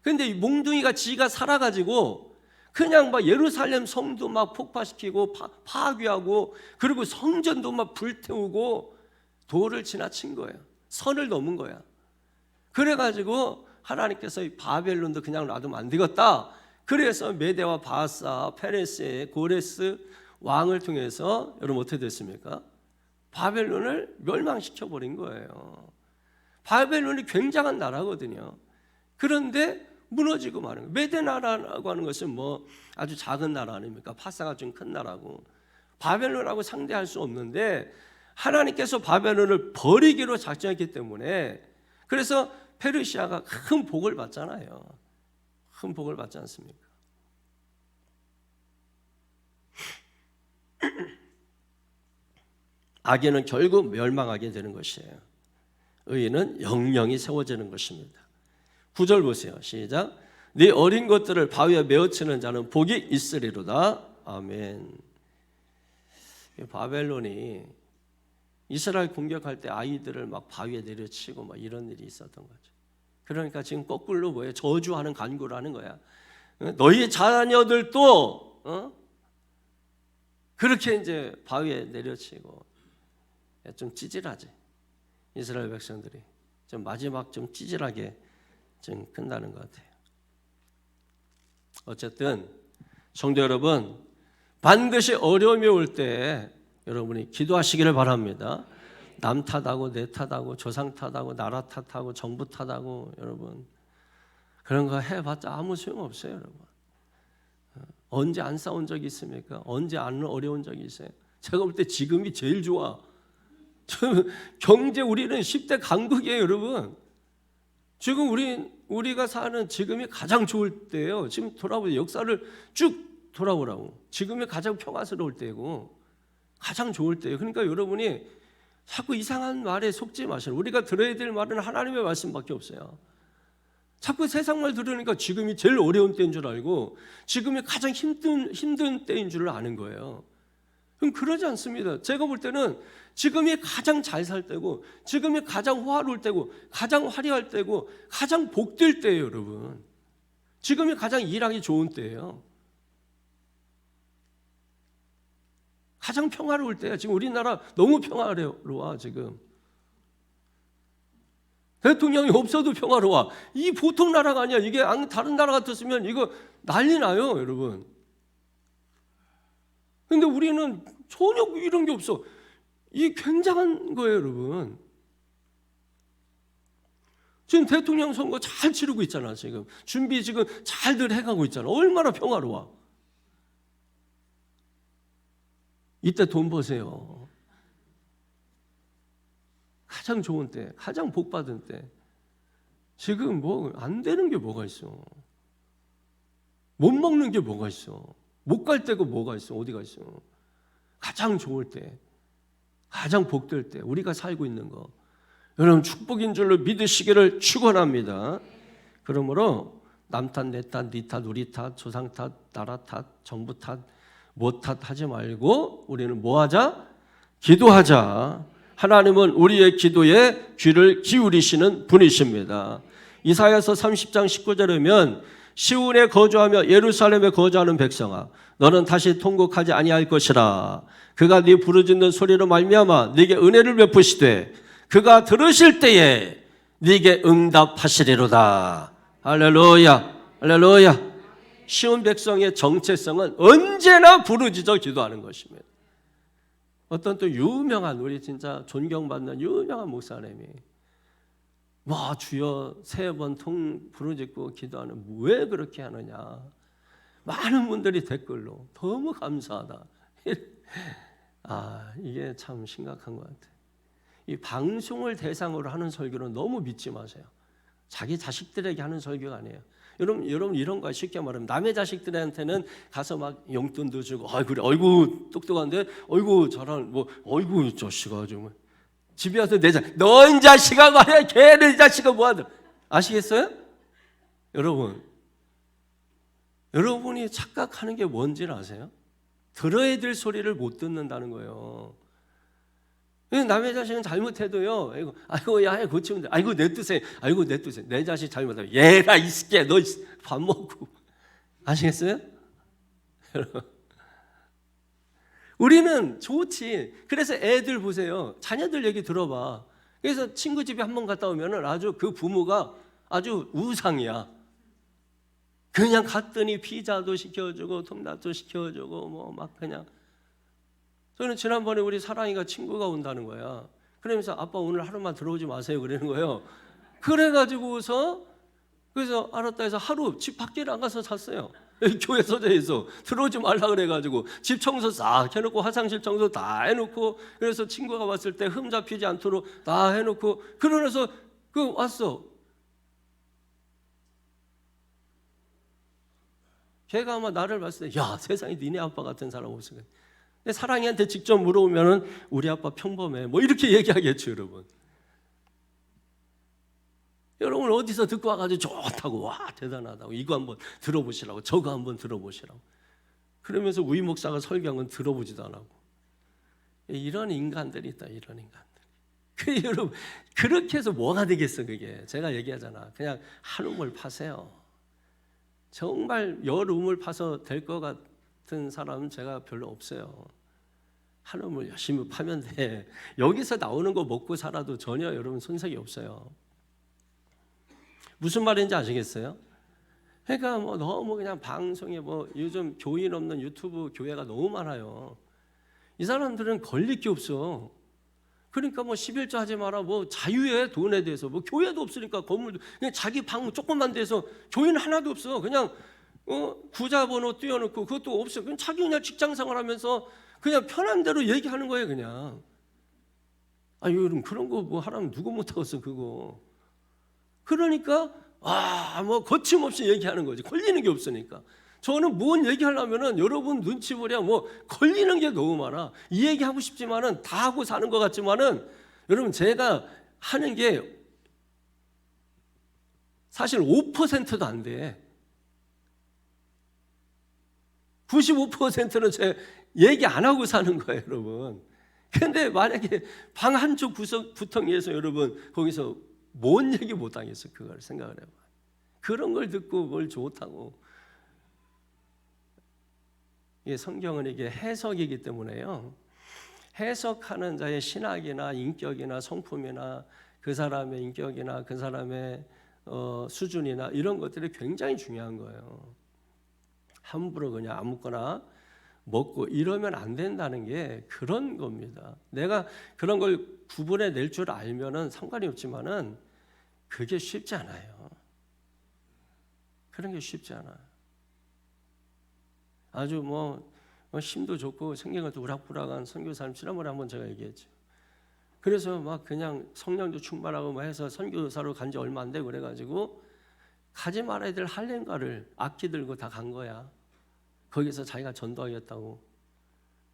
근데 이 몽둥이가 지가 살아가지고 그냥 막 예루살렘 성도 막 폭파시키고 파괴하고, 그리고 성전도 막 불태우고 도를 지나친 거예요. 선을 넘은 거야. 그래가지고 하나님께서 이 바벨론도 그냥 놔두면 안 되겠다. 그래서 메대와 바사, 페레스, 고레스 왕을 통해서 여러분 어떻게 됐습니까? 바벨론을 멸망시켜버린 거예요. 바벨론이 굉장한 나라거든요. 그런데 무너지고 마는 거예요. 메대 나라라고 하는 것은 뭐 아주 작은 나라 아닙니까? 파사가 좀 큰 나라고. 바벨론하고 상대할 수 없는데 하나님께서 바벨론을 버리기로 작정했기 때문에, 그래서 페르시아가 큰 복을 받잖아요. 큰 복을 받지 않습니까? 악인은 결국 멸망하게 되는 것이에요. 의인은 영영이 세워지는 것입니다. 9절 보세요. 시작. 네 어린 것들을 바위에 메어치는 자는 복이 있으리로다. 아멘. 바벨론이 이스라엘 공격할 때 아이들을 막 바위에 내려치고 막 이런 일이 있었던 거죠. 그러니까 지금 거꾸로 뭐예요? 저주하는 간구를 하는 거야. 너희 자녀들도 그렇게 이제 바위에 내려치고. 좀 찌질하지. 이스라엘 백성들이 좀 마지막 좀 찌질하게 좀 끝나는 것 같아요. 어쨌든 성도 여러분, 반드시 어려움이 올 때 여러분이 기도하시기를 바랍니다. 남 탓하고 내 탓하고 조상 탓하고 나라 탓하고 정부 탓하고, 여러분 그런 거 해봤자 아무 소용없어요. 여러분 언제 안 싸운 적이 있습니까? 언제 안 어려운 적이 있어요? 제가 볼 때 지금이 제일 좋아. 경제 우리는 10대 강국이에요. 여러분 지금 우리가 사는 지금이 가장 좋을 때예요. 지금 돌아보세요. 역사를 쭉 돌아보라고. 지금이 가장 평화스러울 때고 가장 좋을 때예요. 그러니까 여러분이 자꾸 이상한 말에 속지 마세요. 우리가 들어야 될 말은 하나님의 말씀밖에 없어요. 자꾸 세상 말 들으니까 지금이 제일 어려운 때인 줄 알고 지금이 가장 힘든 때인 줄 아는 거예요. 그럼 그러지 않습니다. 제가 볼 때는 지금이 가장 잘 살 때고, 지금이 가장 호화로울 때고, 가장 화려할 때고, 가장 복될 때예요. 여러분 지금이 가장 일하기 좋은 때예요. 가장 평화로울 때예요. 지금 우리나라 너무 평화로워. 지금 대통령이 없어도 평화로워. 이 보통 나라가 아니야. 이게 다른 나라 같았으면 이거 난리 나요. 여러분 근데 우리는 전혀 이런 게 없어. 이게 굉장한 거예요. 여러분 지금 대통령 선거 잘 치르고 있잖아. 지금 준비 지금 잘들 해가고 있잖아. 얼마나 평화로워. 이때 돈 버세요. 가장 좋은 때, 가장 복 받은 때. 지금 뭐 안 되는 게 뭐가 있어? 못 먹는 게 뭐가 있어? 못 갈 데가 뭐가 있어? 어디가 있어? 가장 좋을 때, 가장 복될 때 우리가 살고 있는 거, 여러분 축복인 줄로 믿으시기를 축원합니다. 그러므로 남 탓, 내 탓, 네 탓, 우리 탓, 조상 탓, 나라 탓, 정부 탓, 뭐 탓하지 말고 우리는 뭐 하자? 기도하자. 하나님은 우리의 기도에 귀를 기울이시는 분이십니다. 이사야서 30장 19절에 보면 시온에 거주하며 예루살렘에 거주하는 백성아, 너는 다시 통곡하지 아니할 것이라. 그가 네 부르짖는 소리로 말미암아 네게 은혜를 베푸시되 그가 들으실 때에 네게 응답하시리로다. 할렐루야, 할렐루야. 시온 백성의 정체성은 언제나 부르짖어 기도하는 것입니다. 어떤 또 유명한, 우리 진짜 존경받는 유명한 목사님이 와 주여 3번 부르짖고 기도하는 왜 그렇게 하느냐. 많은 분들이 댓글로 너무 감사하다. 이게 참 심각한 것 같아요. 이 방송을 대상으로 하는 설교는 너무 믿지 마세요. 자기 자식들에게 하는 설교가 아니에요. 여러분 이런 거 쉽게 말하면 남의 자식들한테는 가서 막 용돈도 주고 그래 어이구 똑똑한데 어이구 잘하는 뭐 어이구 자식아 좀 집에 와서 너 이 자식아 말이야 걔는 이 자식아 뭐하든 아시겠어요? 여러분이 착각하는 게 뭔지를 아세요? 들어야 될 소리를 못 듣는다는 거예요. 남의 자식은 잘못해도요. 아이고 야 고치면 돼. 아이고 냅두세요. 내 자식 잘못하면 얘가 이 새끼야 너 밥 먹고 아시겠어요? 우리는 좋지. 그래서 애들 보세요. 자녀들 얘기 들어봐. 그래서 친구 집에 한번 갔다 오면은 아주 그 부모가 아주 우상이야. 그냥 갔더니 피자도 시켜주고 톰나도 시켜주고 뭐 막 그냥. 저는 지난번에 우리 사랑이가 친구가 온다는 거야. 그러면서 아빠 오늘 하루만 들어오지 마세요 그러는 거예요. 그래가지고서 그래서 알았다 해서 하루 집 밖에 안 가서 잤어요. 교회 서재에서 들어오지 말라 그래가지고 집 청소 싹 해놓고 화장실 청소 다 해놓고 그래서 친구가 왔을 때 흠 잡히지 않도록 다 해놓고 그러면서 왔어. 걔가 아마 나를 봤을 때 야 세상에 니네 아빠 같은 사람 없어. 사랑이한테 직접 물어보면은 우리 아빠 평범해 뭐 이렇게 얘기하겠죠 여러분. 여러분 어디서 듣고 와가지고 좋다고 와 대단하다고 이거 한번 들어보시라고 저거 한번 들어보시라고 그러면서 우이 목사가 설교한 건 들어보지도 안 하고 이런 인간들이 있다. 이런 인간들. 여러분 그렇게 해서 뭐가 되겠어 그게. 제가 얘기하잖아. 그냥 한 우물 파세요. 정말 열 우물 파서 될 것 같은 사람은 제가 별로 없어요. 한 우물 열심히 파면 돼. 여기서 나오는 거 먹고 살아도 전혀 여러분 손색이 없어요. 무슨 말인지 아시겠어요? 그러니까 뭐 너무 그냥 방송에 뭐 요즘 교인 없는 유튜브 교회가 너무 많아요. 이 사람들은 걸릴 게 없어. 그러니까 뭐 11조 하지 마라 뭐 자유의 돈에 대해서 뭐 교회도 없으니까 건물도 그냥 자기 방 조금만 돼서 교인 하나도 없어. 그냥 구자번호 띄워놓고 그것도 없어. 그냥 자기 그냥 직장생활하면서 그냥 편한 대로 얘기하는 거예요 그냥. 여러분 그런 거 뭐 하라면 누구 못하겠어 그거. 그러니까 뭐 거침없이 얘기하는 거지. 걸리는 게 없으니까. 저는 뭔 얘기하려면은 여러분 눈치 보랴 뭐 걸리는 게 너무 많아. 이 얘기하고 싶지만은 다 하고 사는 것 같지만은 여러분 제가 하는 게 사실 5%도 안 돼. 95%는 제 얘기 안 하고 사는 거예요 여러분. 근데 만약에 방 한쪽 구덩이에서 여러분 거기서 뭔 얘기 못 하겠어. 그걸 생각을 해봐. 그런 걸 듣고 뭘 좋다고. 이게 성경은 이게 해석이기 때문에요. 해석하는 자의 신학이나 인격이나 성품이나 그 사람의 인격이나 그 사람의 수준이나 이런 것들이 굉장히 중요한 거예요. 함부로 그냥 아무거나 먹고 이러면 안 된다는 게 그런 겁니다. 내가 그런 걸 구분해 낼 줄 알면은 상관이 없지만은 그게 쉽지 않아요. 그런 게 쉽지 않아요. 아주 뭐 힘도 좋고 생긴 것도 우락부락한 선교사님 지난번에 한번 제가 얘기했죠. 그래서 막 그냥 성령도 충만하고 뭐 해서 선교사로 간 지 얼마 안 되고 그래가지고 가지 말아야 될 할렘가를 악기 들고 다 간 거야. 거기서 자기가 전도하겠다고.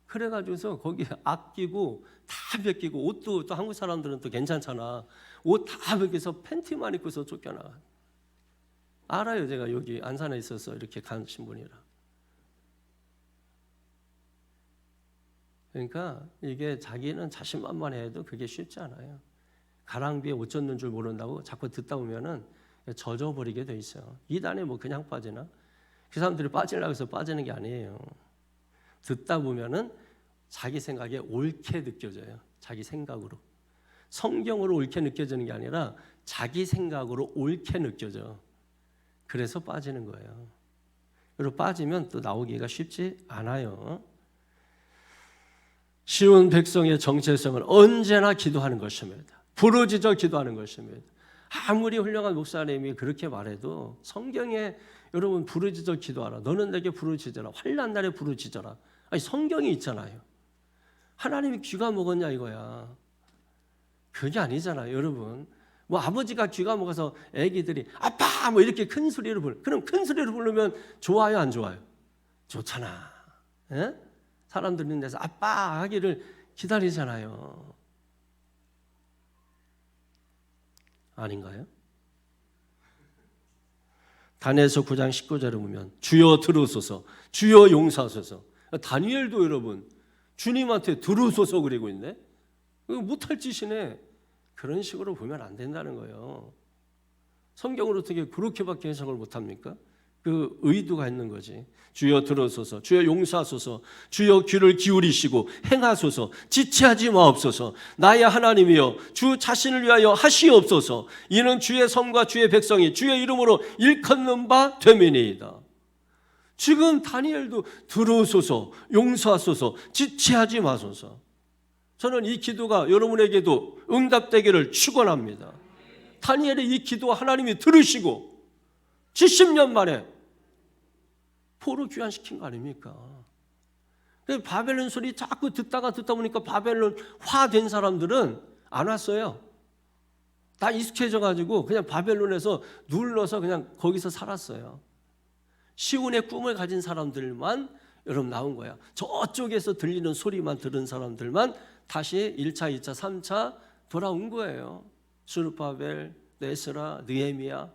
그래가지고서 거기 아끼고 다 벗기고 옷도 또 한국 사람들은 또 괜찮잖아. 옷 다 벗겨서 팬티만 입고서 쫓겨나가. 알아요 제가 여기 안산에 있어서 이렇게 간 신분이라. 그러니까 이게 자기는 자신만만해도 그게 쉽지 않아요. 가랑비에 옷 젖는 줄 모른다고 자꾸 듣다 보면은 젖어버리게 돼 있어요. 이단에 뭐 그냥 빠지나? 그 사람들이 빠지려고 해서 빠지는 게 아니에요. 듣다 보면은 자기 생각에 옳게 느껴져요. 자기 생각으로. 성경으로 옳게 느껴지는 게 아니라 자기 생각으로 옳게 느껴져. 그래서 빠지는 거예요. 그리고 빠지면 또 나오기가 쉽지 않아요. 쉬운 백성의 정체성은 언제나 기도하는 것입니다. 부르짖어 기도하는 것입니다. 아무리 훌륭한 목사님이 그렇게 말해도 성경에 여러분 부르짖어 기도하라. 너는 내게 부르짖어라. 환난 날에 부르짖어라. 아니 성경이 있잖아요. 하나님이 귀가 먹었냐 이거야. 그게 아니잖아요, 여러분. 뭐 아버지가 귀가 먹어서 애기들이 아빠 뭐 이렇게 큰 소리로 그럼 큰 소리로 부르면 좋아요, 안 좋아요? 좋잖아. 예? 사람들 있는 데서 아빠 하기를 기다리잖아요. 아닌가요? 다니엘서 9장 19절을 보면 주여 들으소서, 주여 용서하소서. 다니엘도 여러분 주님한테 들으소서 그러고 있네. 못할 짓이네. 그런 식으로 보면 안 된다는 거예요. 성경으로 어떻게 그렇게밖에 해석을 못합니까? 그 의도가 있는 거지. 주여 들으소서, 주여 용서하소서, 주여 귀를 기울이시고 행하소서, 지체하지 마옵소서. 나의 하나님이여 주 자신을 위하여 하시옵소서. 이는 주의 성과 주의 백성이 주의 이름으로 일컫는 바 됨이니이다. 지금 다니엘도 들으소서, 용서하소서, 지체하지 마소서. 저는 이 기도가 여러분에게도 응답되기를 축원합니다. 다니엘의 이 기도 하나님이 들으시고 70년 만에 포로 귀환시킨 거 아닙니까? 바벨론 소리 자꾸 듣다 보니까 바벨론 화된 사람들은 안 왔어요. 다 익숙해져가지고 그냥 바벨론에서 눌러서 그냥 거기서 살았어요. 시온의 꿈을 가진 사람들만 여러분 나온 거야. 저쪽에서 들리는 소리만 들은 사람들만 다시 1차, 2차, 3차 돌아온 거예요. 스룹바벨, 에스라, 느헤미야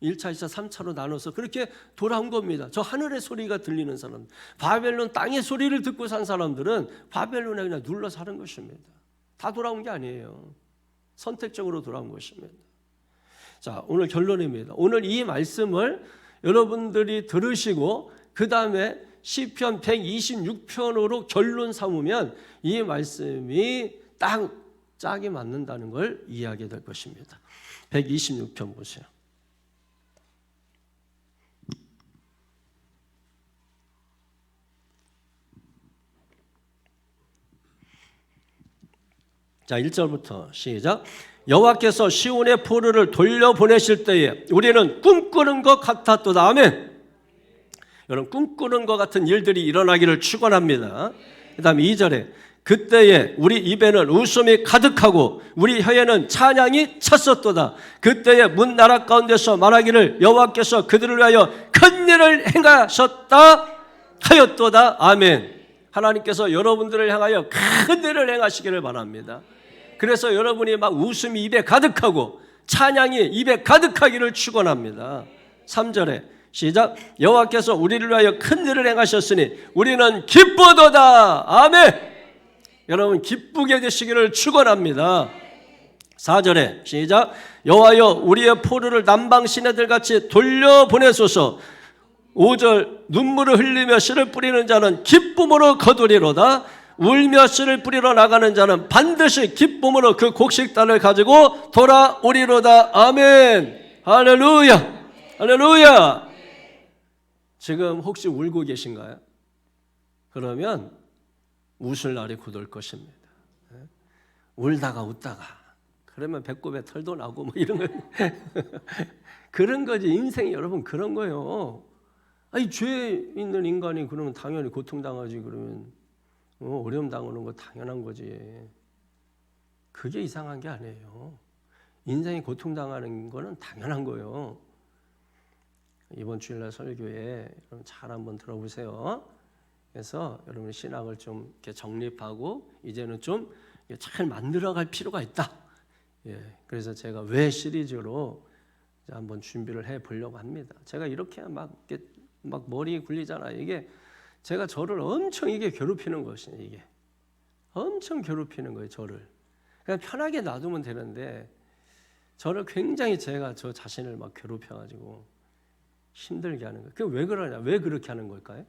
1차, 2차, 3차로 나눠서 그렇게 돌아온 겁니다. 저 하늘의 소리가 들리는 사람, 바벨론 땅의 소리를 듣고 산 사람들은 바벨론에 그냥 눌러 사는 것입니다. 다 돌아온 게 아니에요. 선택적으로 돌아온 것입니다. 자, 오늘 결론입니다. 오늘 이 말씀을 여러분들이 들으시고 그 다음에 시편 126편으로 결론 삼으면 이 말씀이 딱 짝이 맞는다는 걸 이해하게 될 것입니다. 126편 보세요. 자, 1절부터 시작. 여호와께서 시온의 포로를 돌려보내실 때에 우리는 꿈꾸는 것 같았도다. 아멘. 여러분 꿈꾸는 것 같은 일들이 일어나기를 축원합니다. 그 다음 2절에 그때에 우리 입에는 웃음이 가득하고 우리 혀에는 찬양이 찼었도다. 그때에 문 나라 가운데서 말하기를 여호와께서 그들을 위하여 큰 일을 행하셨다 하였도다. 아멘. 하나님께서 여러분들을 향하여 큰 일을 행하시기를 바랍니다. 그래서 여러분이 막 웃음이 입에 가득하고 찬양이 입에 가득하기를 축원합니다. 3절에 시작. 여호와께서 우리를 위하여 큰 일을 행하셨으니 우리는 기쁘도다. 아멘. 여러분 기쁘게 되시기를 축원합니다. 4절에 시작. 여호와여 우리의 포로를 남방 시내들 같이 돌려보내소서. 5절 눈물을 흘리며 씨를 뿌리는 자는 기쁨으로 거두리로다. 울며 씨를 뿌리러 나가는 자는 반드시 기쁨으로 그 곡식단을 가지고 돌아오리로다. 아멘. 할렐루야. 할렐루야. 지금 혹시 울고 계신가요? 그러면 웃을 날이 곧 올 것입니다. 울다가 웃다가 그러면 배꼽에 털도 나고 뭐 이런 거 그런 거지. 인생이 여러분 그런 거예요. 아니 죄 있는 인간이 그러면 당연히 고통당하지. 그러면 어려움 당하는 거 당연한 거지. 그게 이상한 게 아니에요. 인생이 고통당하는 거는 당연한 거예요. 이번 주일날 설교에 여러분 잘 한번 들어보세요. 그래서 여러분 신앙을 좀 이렇게 정립하고 이제는 좀 잘 만들어갈 필요가 있다. 예, 그래서 제가 왜 시리즈로 한번 준비를 해 보려고 합니다. 제가 이렇게 막 머리 굴리잖아요. 이게 제가 저를 엄청 이게 괴롭히는 것이에요. 이게 엄청 괴롭히는 거예요. 저를 그냥 편하게 놔두면 되는데 저를 굉장히 제가 저 자신을 막 괴롭혀가지고 힘들게 하는 거예요. 그게 왜 그러냐? 왜 그렇게 하는 걸까요?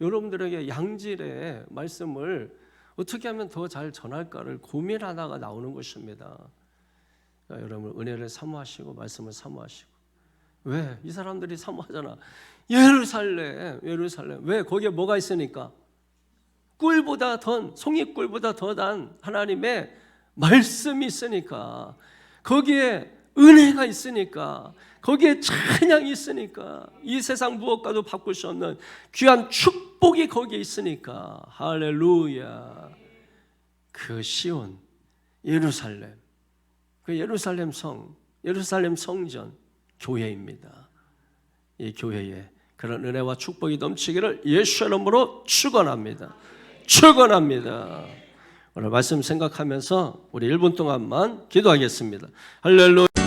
여러분들에게 양질의 말씀을 어떻게 하면 더 잘 전할까를 고민하다가 나오는 것입니다. 그러니까 여러분 은혜를 사모하시고 말씀을 사모하시고. 왜? 이 사람들이 사모하잖아. 예루살렘 왜? 거기에 뭐가 있으니까? 꿀보다 더 송이꿀보다 더 단 하나님의 말씀이 있으니까. 거기에 은혜가 있으니까, 거기에 찬양이 있으니까, 이 세상 무엇과도 바꿀 수 없는 귀한 축복이 거기에 있으니까. 할렐루야. 그 시온, 예루살렘, 그 예루살렘 성, 예루살렘 성전, 교회입니다. 이 교회에 그런 은혜와 축복이 넘치기를 예수의 이름으로 축원합니다. 축원합니다. 오늘 말씀 생각하면서 우리 1분 동안만 기도하겠습니다. 할렐루야.